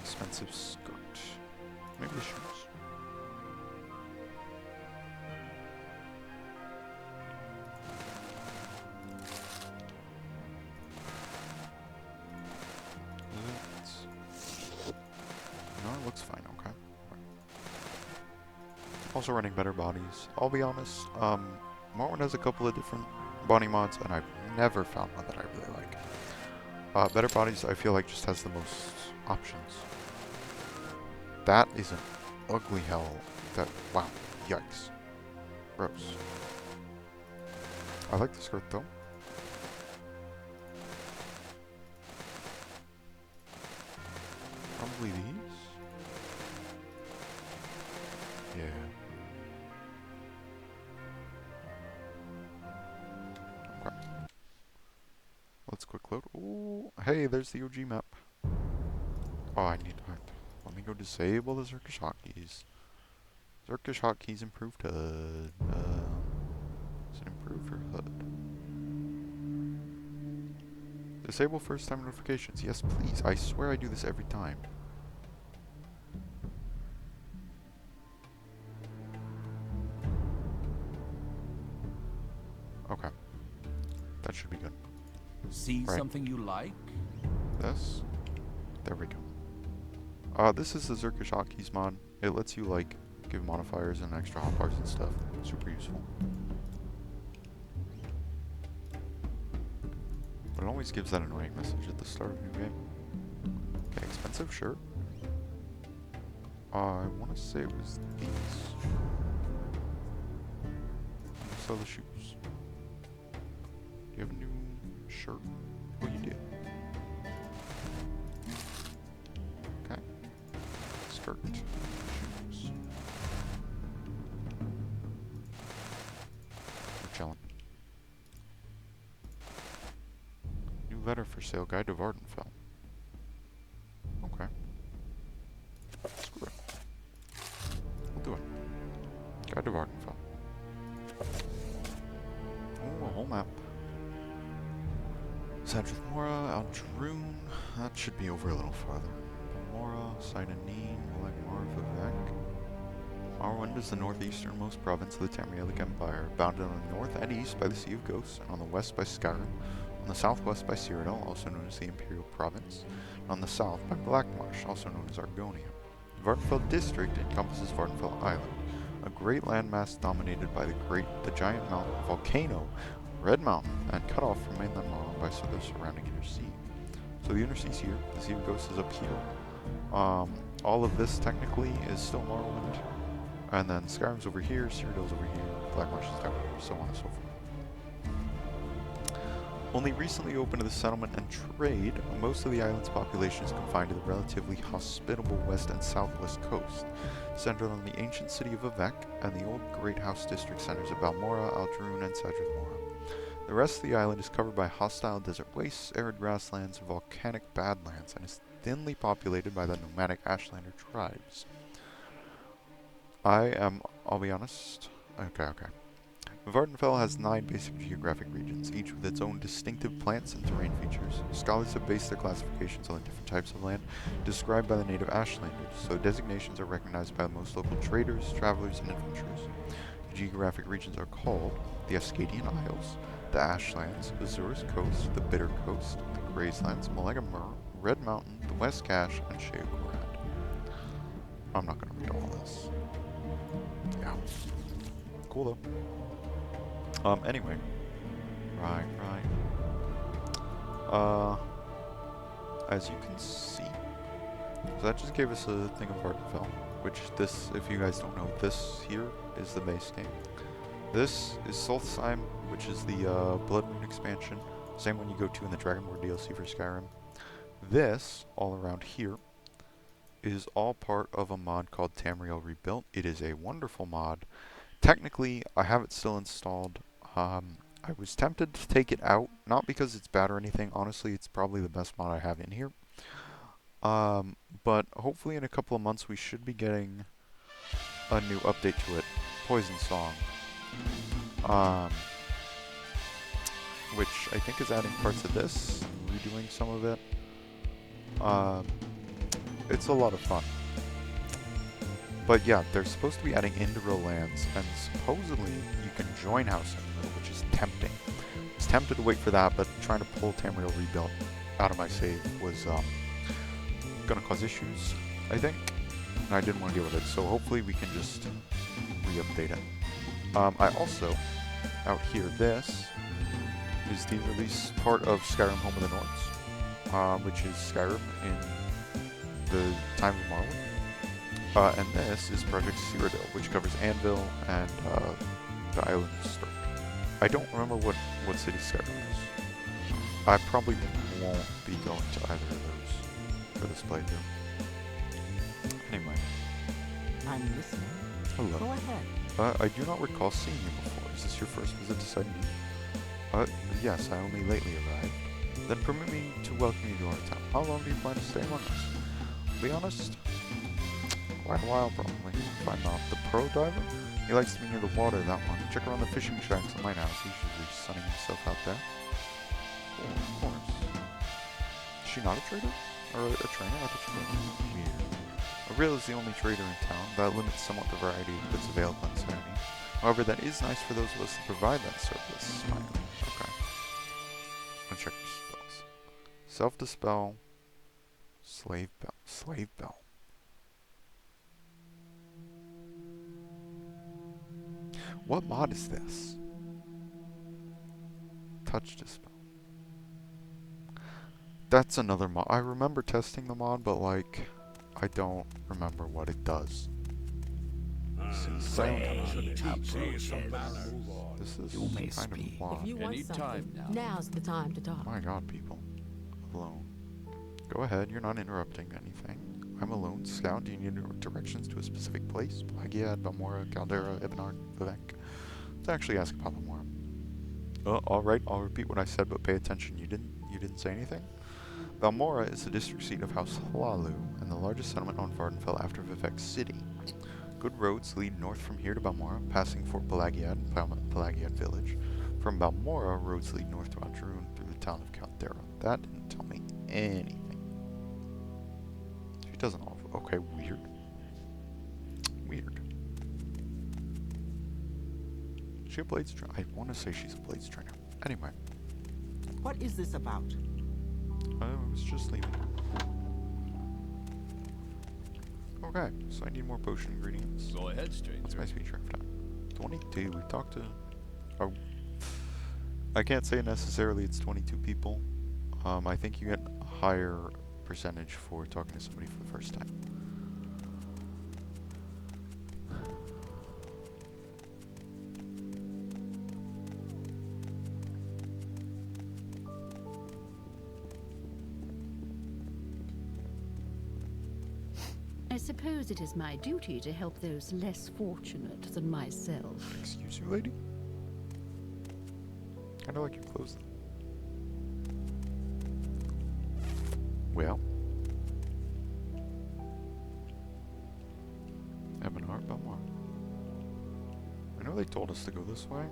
Expensive skirt. Maybe the shoes. No, it looks fine, okay. Also running better bodies. I'll be honest, Morrowind has a couple of different body mods, and I've never found one that I really like. Better Bodies, I feel like, just has the most options. That is an ugly hell. That, wow, yikes. Gross. I like the skirt, though. Probably these. Yeah. Okay. Let's quick load. Ooh, hey, there's the OG map. Oh, I need to. Let me go disable the Zerkish hotkeys. Zerkish hotkeys improved HUD. Is it improved or HUD? Disable first time notifications. Yes, please. I swear I do this every time. Okay. That should be good. See right. something you like? This. There we go. This is the Zerkish hotkeys mod. It lets you, like, give modifiers and extra hotbars and stuff. Super useful. But it always gives that annoying message at the start of a new game. Okay, expensive, sure. I want to say it was these. Sell the shoes. Do you have a new shirt? Oh, you do. Okay. Skirt. Shoes. We're chilling. New letter for sale. Guide to Vardenfell. Okay. Screw it. We'll do it. Guide to Vardenfell. Oh, a whole map. Sadrith Mora, Aldrune. That should be over a little farther. Mora, Sidanin, Marvavek. Morrowind is the northeasternmost province of the Tamrielic Empire, bounded on the north and east by the Sea of Ghosts, and on the west by Skyrim, on the southwest by Cyrodiil, also known as the Imperial Province, and on the south by Blackmarsh, also known as Argonia. The Vardenfell district encompasses Vardenfell Island, a great landmass dominated by the giant mountain volcano, Red Mountain, and cut off from mainland Morrowind by the surrounding inner sea. So the inner sea's here, the Sea of Ghosts is up here. All of this technically is still Morrowind, and then Skyrim's over here, Cyrodiil's over here, Blackmarsh is down here, so on and so forth. Only recently open to the settlement and trade, most of the island's population is confined to the relatively hospitable west and southwest coast, centered on the ancient city of Vivec and the old Great House district centers of Balmora, Aldrune, and Sadrith Mora. The rest of the island is covered by hostile desert wastes, arid grasslands, and volcanic badlands, and is thinly populated by the nomadic Ashlander tribes. I'll be honest. Okay. Vardenfell has 9 basic geographic regions, each with its own distinctive plants and terrain features. Scholars have based their classifications on the different types of land described by the native Ashlanders, so designations are recognized by most local traders, travelers, and adventurers. The geographic regions are called the Ascadian Isles, the Ashlands, Azura's Coast, the Bitter Coast, the Grazelands, Malagamur, Red Mountain, the West Cache, and Sheogoran. I'm not going to read all this. Yeah. Cool though. Anyway, Right. As you can see, so that just gave us a thing of Vardenfell, which this, if you guys don't know, this here is the base game. This is Solstheim, which is the Blood Moon expansion, same one you go to in the Dragonborn DLC for Skyrim. This, all around here, is all part of a mod called Tamriel Rebuilt. It is a wonderful mod. Technically, I have it still installed. I was tempted to take it out, not because it's bad or anything. Honestly, it's probably the best mod I have in here. But hopefully in a couple of months we should be getting a new update to it. Poison Song. Which I think is adding parts of this, redoing some of it. It's a lot of fun. But yeah, they're supposed to be adding Indiro lands, and supposedly you can join House Indiro, which is tempting. I was tempted to wait for that, but trying to pull Tamriel Rebuilt out of my save was gonna cause issues, I think, and I didn't want to deal with it, so hopefully we can just re-update it. I also, out here, this is the release part of Skyrim Home of the Nords, which is Skyrim in the time of Morrowind. And this is Project Cyrodiil, which covers Anvil and the island of Stirk. I don't remember what city Skyrim is. I probably won't be going to either of those for this playthrough. Anyway. I'm listening. Hello. Go ahead. I do not recall seeing you before. Is this your first visit to Sydney? Yes, I only lately arrived. Then permit me to welcome you to our town. How long do you plan to stay among us? To be honest, quite a while probably. If I'm not the pro diver, he likes to be near the water, that one. Check around the fishing shacks at my house. He's usually sunning himself out there. Oh, of course. Is she not a trader? Or a trainer? I thought she was. Weird. Auril is the only trader in town. That limits somewhat the variety of goods available in Saturday. However, that is nice for those of us that provide that surplus. Okay. I'll check your spells. Self-dispel. Slave bell. Slave bell. What mod is this? Touch dispel. That's another mod. I remember testing the mod, but like, I don't remember what it does. This is kind of a lot. If you want Any something, time now. now's the time to talk. My god, people. Alone. Go ahead, you're not interrupting anything. I'm a lone scout. Do you need directions to a specific place? Plagiad, Balmora, Caldera, Ebonard, Vivek. Let's actually ask about Balmora. Alright, I'll repeat what I said, but pay attention. You didn't say anything? Balmora is the district seat of House Hlalu, and the largest settlement on Vardenfell after Vivek City. Good roads lead north from here to Balmora, passing Fort Pelagiad and Pelagiad Village. From Balmora, roads lead north to Aldrune through the town of Caldera. That didn't tell me anything. She doesn't offer. Okay, weird. Weird. Is she a Blades trainer? I want to say she's a Blades trainer. Anyway. What is this about? I was just leaving. Okay, so I need more potion ingredients. Go ahead, stranger. What's my speech craft time? 22. We talked to... Oh. I can't say necessarily it's 22 people. I think you get a higher percentage for talking to somebody for the first time. I suppose it is my duty to help those less fortunate than myself. Excuse you, lady? Kinda like your clothes, though. Well. Ebonheart, Belmar. I know they told us to go this way.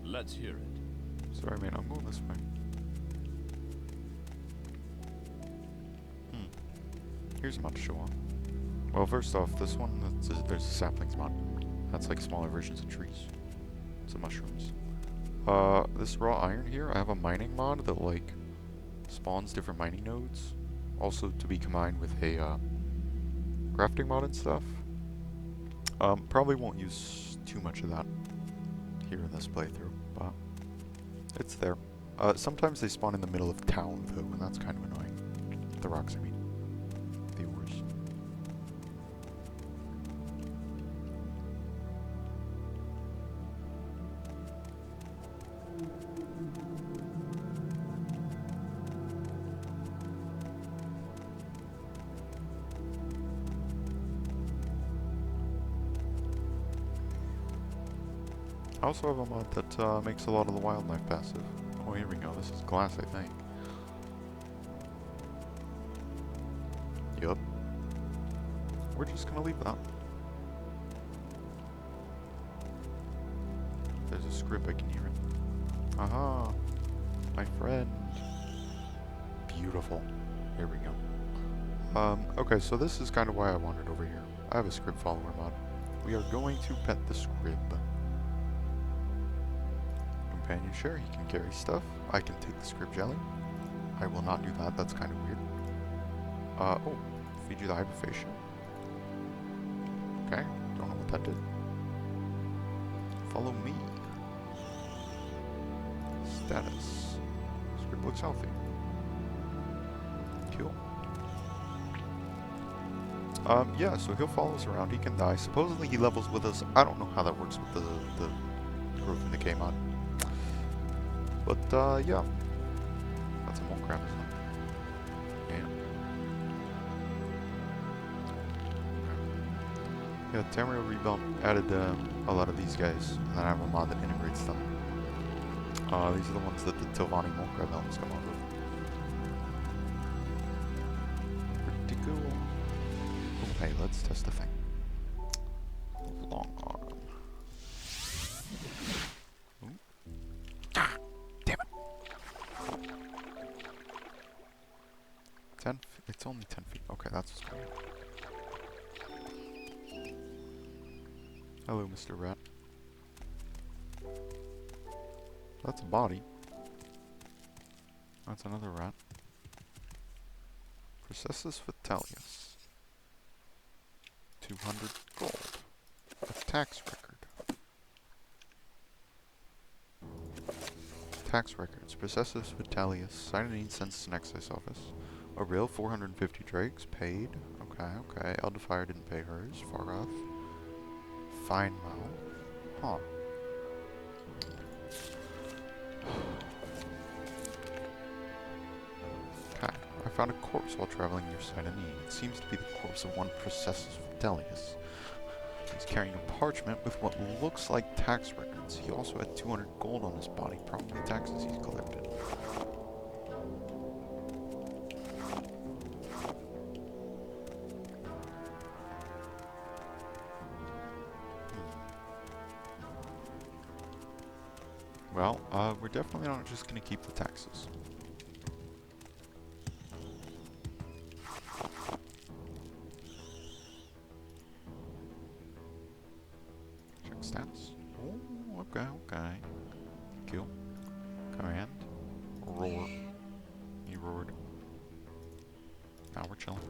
Let's hear it. Sorry, man, I'm going this way. Here's a mod to show off. Well, first off, this one, there's a saplings mod. That's like smaller versions of trees. Some mushrooms. This raw iron here, I have a mining mod that like spawns different mining nodes. Also to be combined with a crafting mod and stuff. Probably won't use too much of that here in this playthrough, but It's there. Sometimes they spawn in the middle of town, though, and that's kind of annoying. The rocks, I mean. The ores. I also have a mod that makes a lot of the wildlife passive. Oh, here we go. This is glass, I think. Yup. We're just gonna leave that. There's a script, I can hear it. Aha! My friend. Beautiful. Here we go. Okay, so this is kind of why I wandered over here. I have a script follower mod. We are going to pet the scrib. Companion share, he can carry stuff. I can take the scrib jelly. I will not do that, that's kind of weird. Oh, feed you the hyperfacial. Okay, don't know what that did. Follow me. Status. Scrib looks healthy. Cool. Yeah, so he'll follow us around, he can die. Supposedly he levels with us. I don't know how that works with the growth and decay mod. But, yeah. That's a mole crab, isn't it? Yeah, Tamriel Rebuilt added a lot of these guys, and then I have a mod that integrates them. These are the ones that the Tilvani mole crab helmets come out with. Pretty cool. Oh, hey, let's test the thing. Long arm. Ooh. Ah! Damn it! 10 feet. It's only 10 feet. Okay, that's what's going on. Hello, Mr. Rat. That's a body. That's another rat. Processus Vitellius. 200 gold. A tax record. Tax records. Processus Vitellius. Cyanidine Census and Excise Office. A real 450 drakes. Paid. Okay, okay. Eldefire didn't pay hers. Far off. Fine Mouth. Huh. Okay. I found a corpse while traveling near Cyanidine. It seems to be the corpse of one Processus Vitellius. He's carrying a parchment with what looks like tax records. He also had 200 gold on his body, probably taxes he's collected. Well, we're definitely not just gonna keep the taxes. Check stats. Oh, okay, okay. Kill. Command. Roar. He roared. Now we're chilling.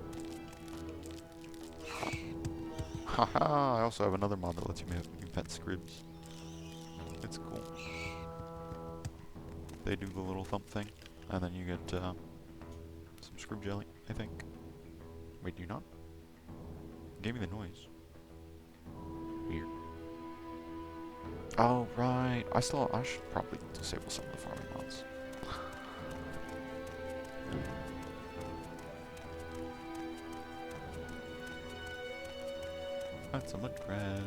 Haha! I also have another mod that lets you pet scribs. It's cool. They do the little thump thing, and then you get some scrib jelly, I think. Wait, do you not? It gave me the noise. Weird. Oh, right. I should probably disable some of the farming mods. That's a mud crab.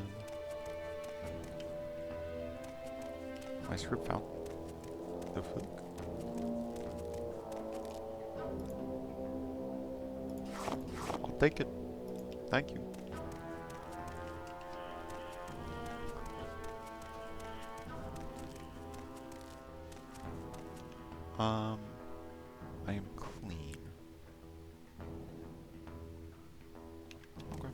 My scrib found. The fuck? I'll take it. Thank you. I am clean. Okay.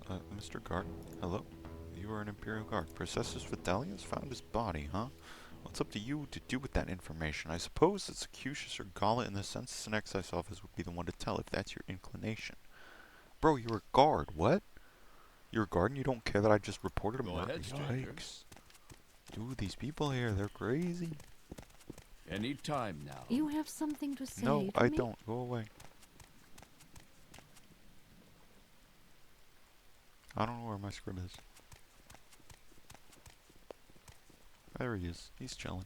Mr. Guard, hello? You are an Imperial Guard. Processus Vidalius found his body, huh? Well, it's up to you to do with that information. I suppose it's Acucius or Gala in the Census and Excise Office would be the one to tell if that's your inclination. Bro, you're a guard. What? You're a guard and you don't care that I just reported a Go murder? ahead, stranger. Yikes. Dude, these people here, they're crazy. Any time now. You have something to say No, to I me? don't. Go away. I don't know where my script is. There he is. He's chilling.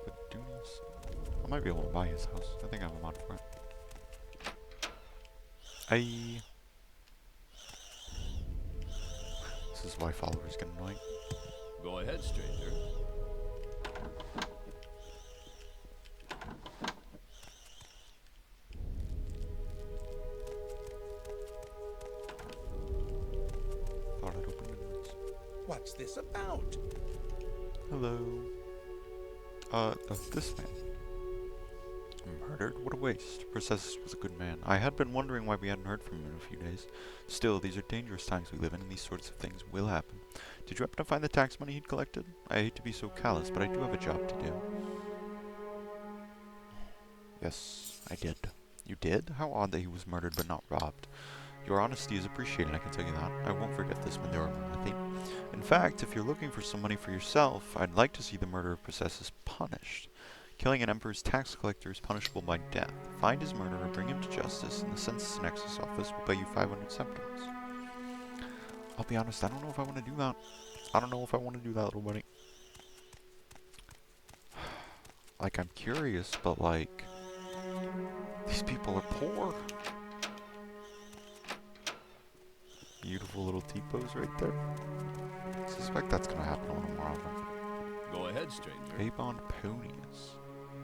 Petunias. I might be able to buy his house. I think I have a mod for it. Aye. This is why followers get annoying. Go ahead, stranger. Thought I'd open inwards. What's this about? Hello. This man. Murdered? What a waste. Processus was a good man. I had been wondering why we hadn't heard from him in a few days. Still, these are dangerous times we live in, and these sorts of things will happen. Did you happen to find the tax money he'd collected? I hate to be so callous, but I do have a job to do. Yes, I did. You did? How odd that he was murdered but not robbed. Your honesty is appreciated, I can tell you that. I won't forget this Madura theme. In fact, if you're looking for some money for yourself, I'd like to see the murder of Processus punished. Killing an emperor's tax collector is punishable by death. Find his murderer, bring him to justice, and the Census and Excise Office will pay you 500 septims. I'll be honest, I don't know if I want to do that. I don't know if I want to do that, little buddy. Like, I'm curious, but like, these people are poor. Beautiful little T-pose right there. I suspect that's gonna happen a little more often. Go ahead, stranger. Abond Ponius.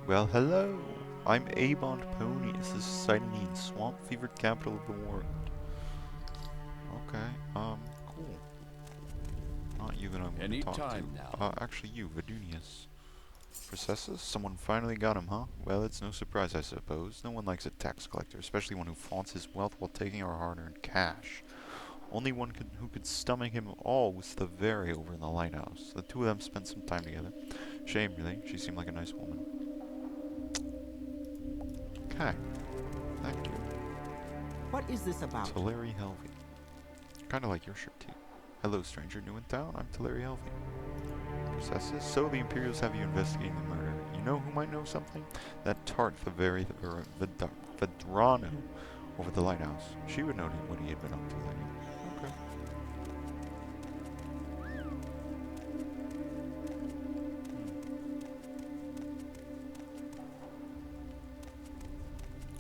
Well, hello. I'm Abond Ponius, the Cytonine swamp fevered capital of the world. Okay, cool. Not you that I'm gonna Any talk time to. now. Actually you, Vidunius. Processus? Someone finally got him, huh? Well, it's no surprise, I suppose. No one likes a tax collector, especially one who flaunts his wealth while taking our hard-earned cash. Only one who could stomach him all was the Very over in the lighthouse. The two of them spent some time together. Shame, really. She seemed like a nice woman. Okay. Thank you. What is this about? Teleri Helvey. Kinda like your shirt, too. Hello, stranger new in town. I'm Teleri Helvey. Processus? So the Imperials have you investigating the murder. You know who might know something? That tart, the Vedrano over the lighthouse. She would know what he had been up to lately. Okay.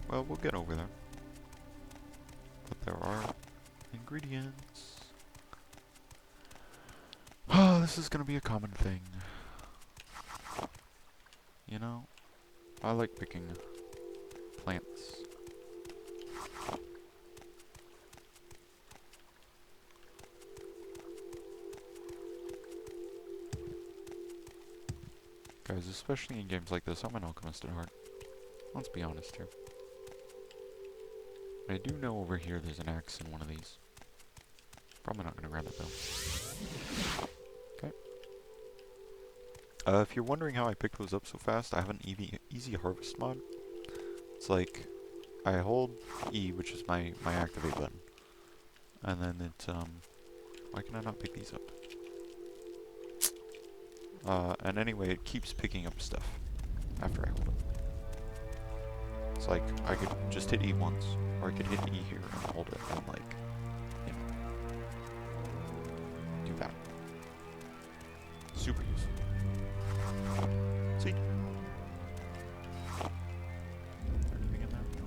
Well, we'll get over there. But there are ingredients. Oh, this is gonna be a common thing. You know, I like picking plants. Guys, especially in games like this, I'm an alchemist at heart. Let's be honest here. I do know over here there's an axe in one of these. Probably not gonna grab it though. Okay. If you're wondering how I picked those up so fast, I have an easy harvest mod. It's like, I hold E, which is my activate button. And then it, why can I not pick these up? And anyway, it keeps picking up stuff after I hold it. It's like, I could just hit E once, or I could hit E here and hold it, and like, you know, do that. Super useful. See? Anything in there? No.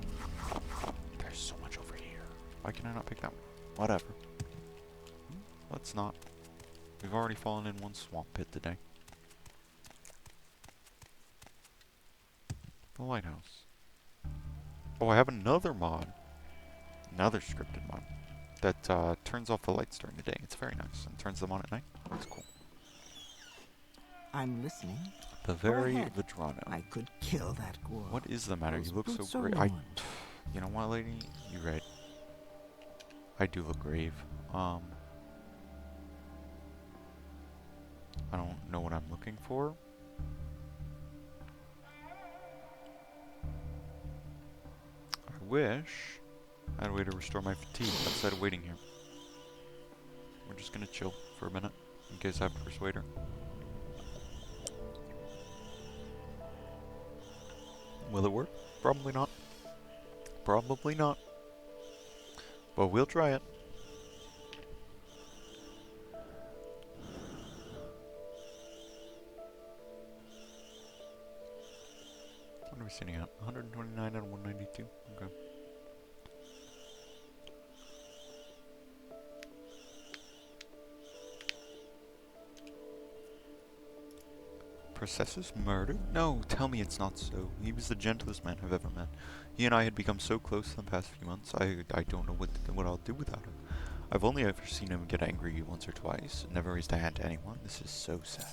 There's so much over here. Why can I not pick that one? Whatever. Let's not. We've already fallen in one swamp pit today. The lighthouse. Oh, I have another mod. Another scripted mod. That turns off the lights during the day. It's very nice. And turns them on at night. That's cool. I'm listening. The Go Very ahead. Vedrano. I could kill that ghoul. What is the matter? Those You look so boots are great. worn. You know what, lady? You're right. I do look grave. I don't know what I'm looking for. I wish I had a way to restore my fatigue outside of waiting here. We're just gonna chill for a minute in case I have to persuade her. Will it work? Probably not. Probably not. But we'll try it. What are we sitting at? 129 and 192. Okay. Processus murdered? No, tell me it's not so. He was the gentlest man I've ever met. He and I had become so close in the past few months, I don't know what I'll do without him. I've only ever seen him get angry once or twice, never raised a hand to anyone. This is so sad.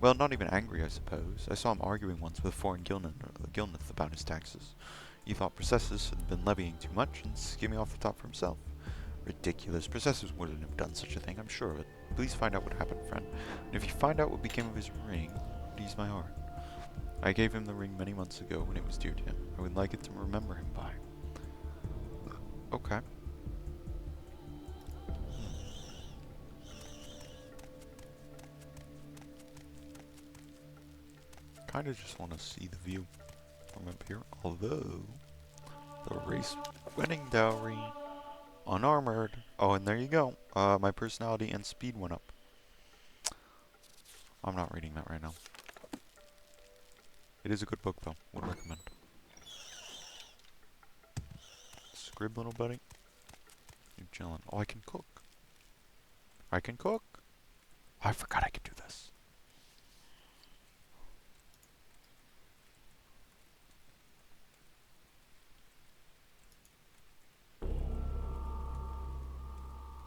Well, not even angry, I suppose. I saw him arguing once with a foreign Gilneth about his taxes. He thought Processus had been levying too much and skimming off the top for himself. Ridiculous. Processus wouldn't have done such a thing, I'm sure of it. Please find out what happened, friend. And if you find out what became of his ring, it would ease my heart. I gave him the ring many months ago when it was dear to him. I would like it to remember him by. Okay. Kinda just want to see the view from up here. Although, the race winning dowry, unarmored. Oh, and there you go. My personality and speed went up. I'm not reading that right now. It is a good book, though. Would recommend. Scrib, little buddy. You're chilling. Oh, I can cook. I can cook. I forgot I could do this.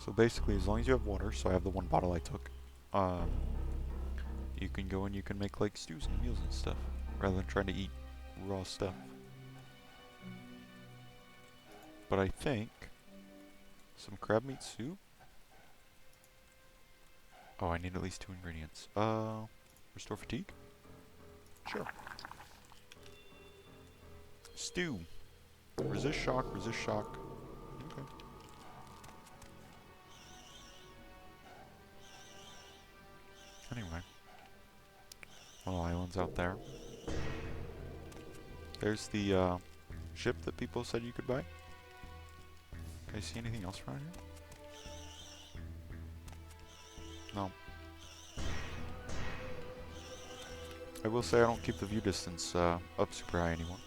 So basically, as long as you have water, so I have the one bottle I took, you can go and you can make like stews and meals and stuff, rather than trying to eat raw stuff. But I think some crab meat soup. Oh, I need at least 2 ingredients. Restore fatigue? Sure. Stew. Resist shock, resist shock. Okay. Anyway. Little islands out there. There's the ship that people said you could buy. Can I see anything else around here? No. I will say I don't keep the view distance up super high anymore.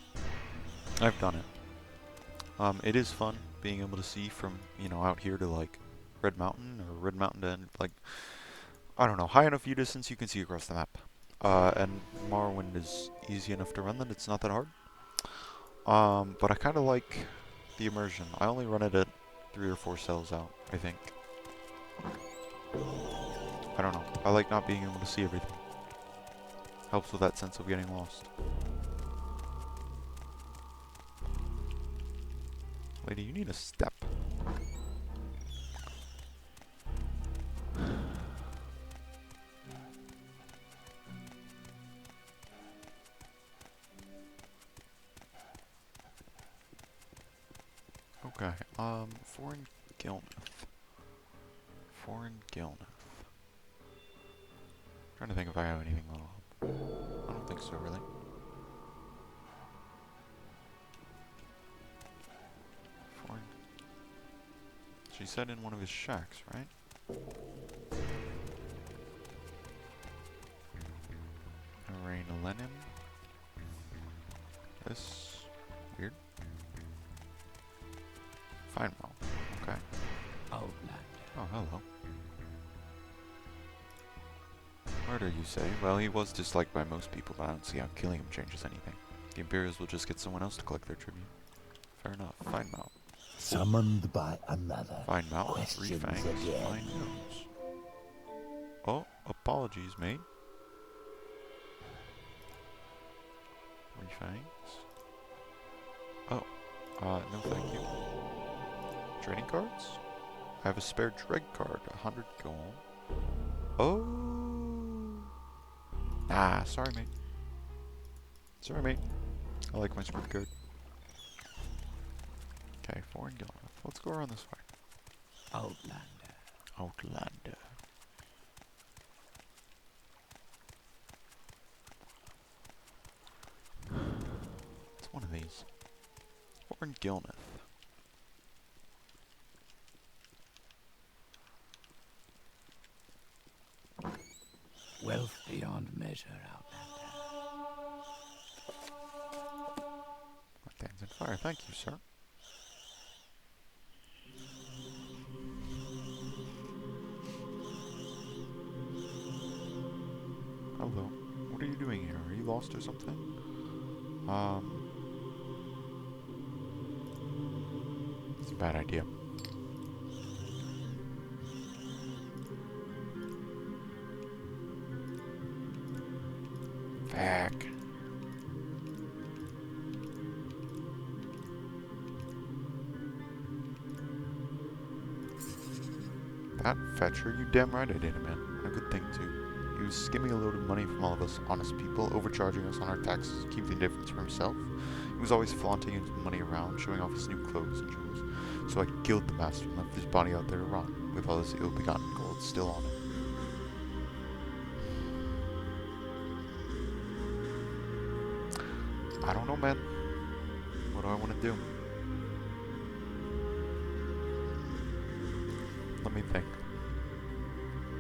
I've done it. It is fun being able to see from, you know, out here to like Red Mountain or Red Mountain to like, I don't know, high enough view distance you can see across the map. And Morrowind is easy enough to run that it's not that hard. But I kind of like the immersion. I only run it at 3 or 4 cells out, I think. I don't know. I like not being able to see everything. Helps with that sense of getting lost. Lady, you need a step. Okay, foreign Gilneth. Foreign Gilneth. Trying to think if I have anything that'll help. I don't think so, really. Foreign. She said in one of his shacks, right? Arraign Lenin. This. Weird. Fine, well. Okay. Outlander. Oh, hello. Murder, you say? Well, he was disliked by most people, but I don't see how killing him changes anything. The Imperials will just get someone else to collect their tribute. Fair enough. Fine mount. Summoned by another. Fine mount. 3 Questions fangs. again. Fine nose. Oh, apologies, mate. 3 fangs. Oh, No thank you. Trading cards? I have a spare dread card, 100 gold. Oh! Ah, sorry mate. Sorry mate. I like my script card. Okay, foreign guild. Let's go around this way. Outlander. Outlander. It's one of these. Foreign Gilneth. Wealth beyond measure, Outlander. Stands in fire. Thank you, sir. Hello. What are you doing here? Are you lost or something? It's a bad idea. Fuck. That fetcher, you damn right I did it, man. And a good thing, too. He was skimming a load of money from all of us honest people, overcharging us on our taxes, keeping the difference for himself. He was always flaunting his money around, showing off his new clothes and jewels. So I killed the master and left his body out there to rot, with all his ill-begotten gold still on it. I don't know, man. What do I want to do? Let me think.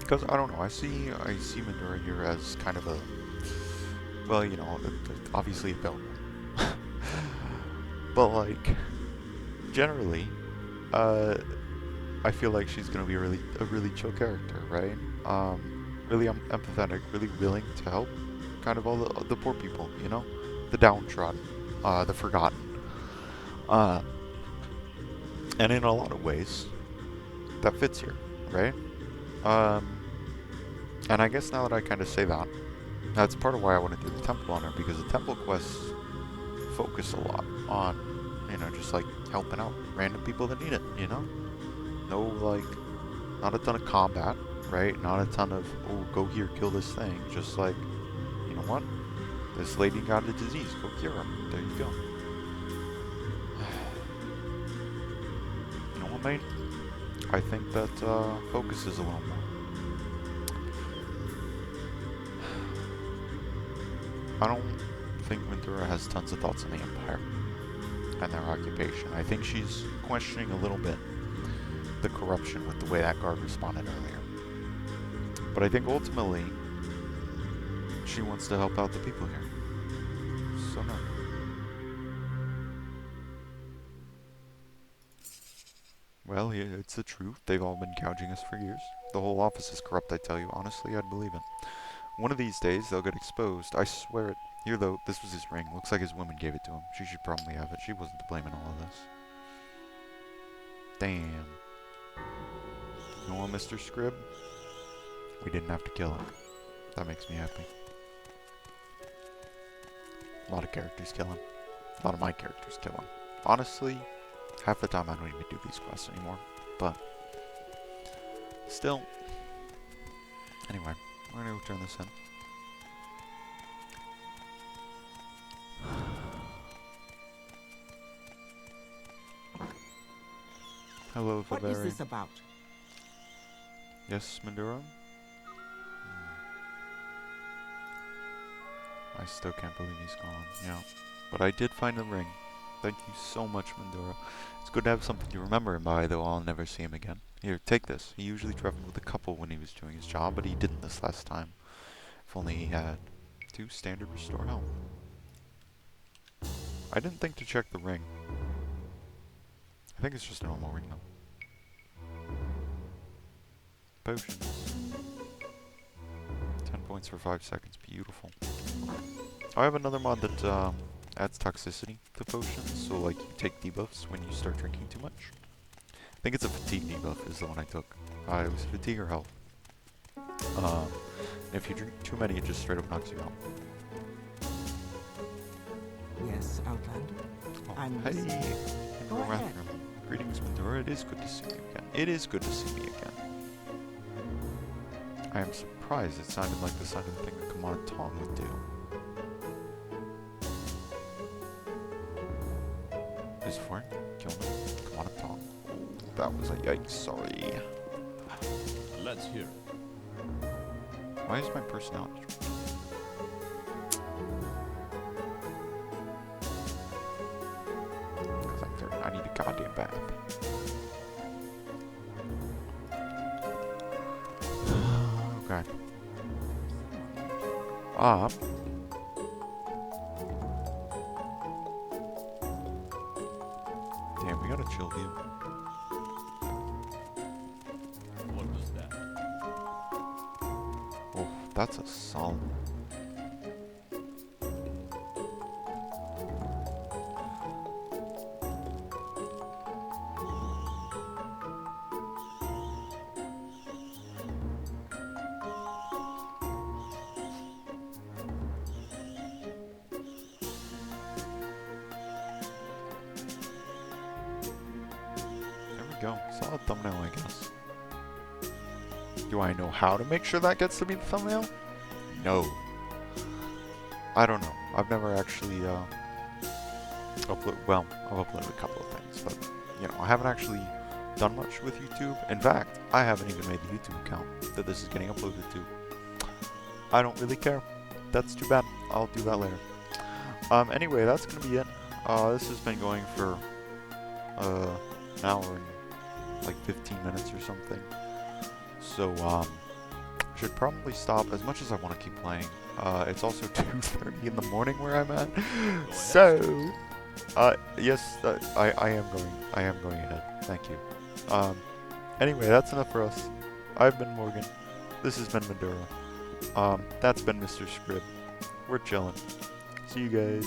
Because I don't know. I see Madura here as kind of a, well, you know, obviously a Pilgrim. But like, generally, I feel like she's gonna be a really chill character, right? Really empathetic, really willing to help, kind of all the poor people, you know, the downtrodden, the forgotten. And in a lot of ways, that fits here, right? And I guess now that I kind of say that, that's part of why I want to do the temple on her, because the temple quests focus a lot on, you know, just like helping out random people that need it, you know? No, like, not a ton of combat, right? Not a ton of, oh, go here, kill this thing. Just like, you know what? This lady got a disease, go cure her. There you go. You know what, mate? I think that focuses a little more. I don't think Madura has tons of thoughts on the Empire and their occupation. I think she's questioning a little bit the corruption with the way that guard responded earlier. But I think ultimately, she wants to help out the people here. So no. Well, it's the truth. They've all been gouging us for years. The whole office is corrupt, I tell you. Honestly, I'd believe it. One of these days, they'll get exposed. I swear it. Here, though, this was his ring. Looks like his woman gave it to him. She should probably have it. She wasn't to blame in all of this. Damn. You know what, Mr. Scribb? We didn't have to kill him. That makes me happy. A lot of characters kill him. A lot of my characters kill him. Honestly, half the time I don't even do these quests anymore. But, still. Anyway, we're gonna go turn this in. Hello, What is this about? Yes, Madura? I still can't believe he's gone, yeah. But I did find the ring. Thank you so much, Madura. It's good to have something to remember him by, though I'll never see him again. Here, take this. He usually traveled with a couple when he was doing his job, but he didn't this last time. If only he had 2 standard restore health. I didn't think to check the ring. I think it's just a normal ring, though. Potions. 10 points for 5 seconds. Beautiful. I have another mod that adds toxicity to potions, so like you take debuffs when you start drinking too much. I think it's a fatigue debuff is the one I took. It was fatigue or health. If you drink too many, it just straight up knocks you out. Yes, Outlander. Oh, I'm hey. listening. Go ahead. Greetings, Madura. It is good to see you again. It is good to see me again. I am surprised it sounded like the kind of thing that Command Tong would do. Who's for it? Kill me. Command Tong. That was a yikes, sorry. Let's hear it. Why is my personality dropped? Because I'm 30. I need a goddamn bath. Okay. Damn, we got a chill view. What was that? Oh, that's a solid. Go. Solid thumbnail, I guess. Do I know how to make sure that gets to be the thumbnail? No. I don't know. I've never actually well, I've uploaded a couple of things, but you know, I haven't actually done much with YouTube. In fact, I haven't even made the YouTube account that this is getting uploaded to. I don't really care. That's too bad. I'll do that later. Anyway, that's gonna be it. This has been going for an hour and like 15 minutes or something. So, should probably stop as much as I want to keep playing. It's also 2:30 in the morning where I'm at. So, yes, I am going ahead. Thank you. Anyway, that's enough for us. I've been Morgan. This has been Madura. That's been Mr. Scrib. We're chilling. See you guys.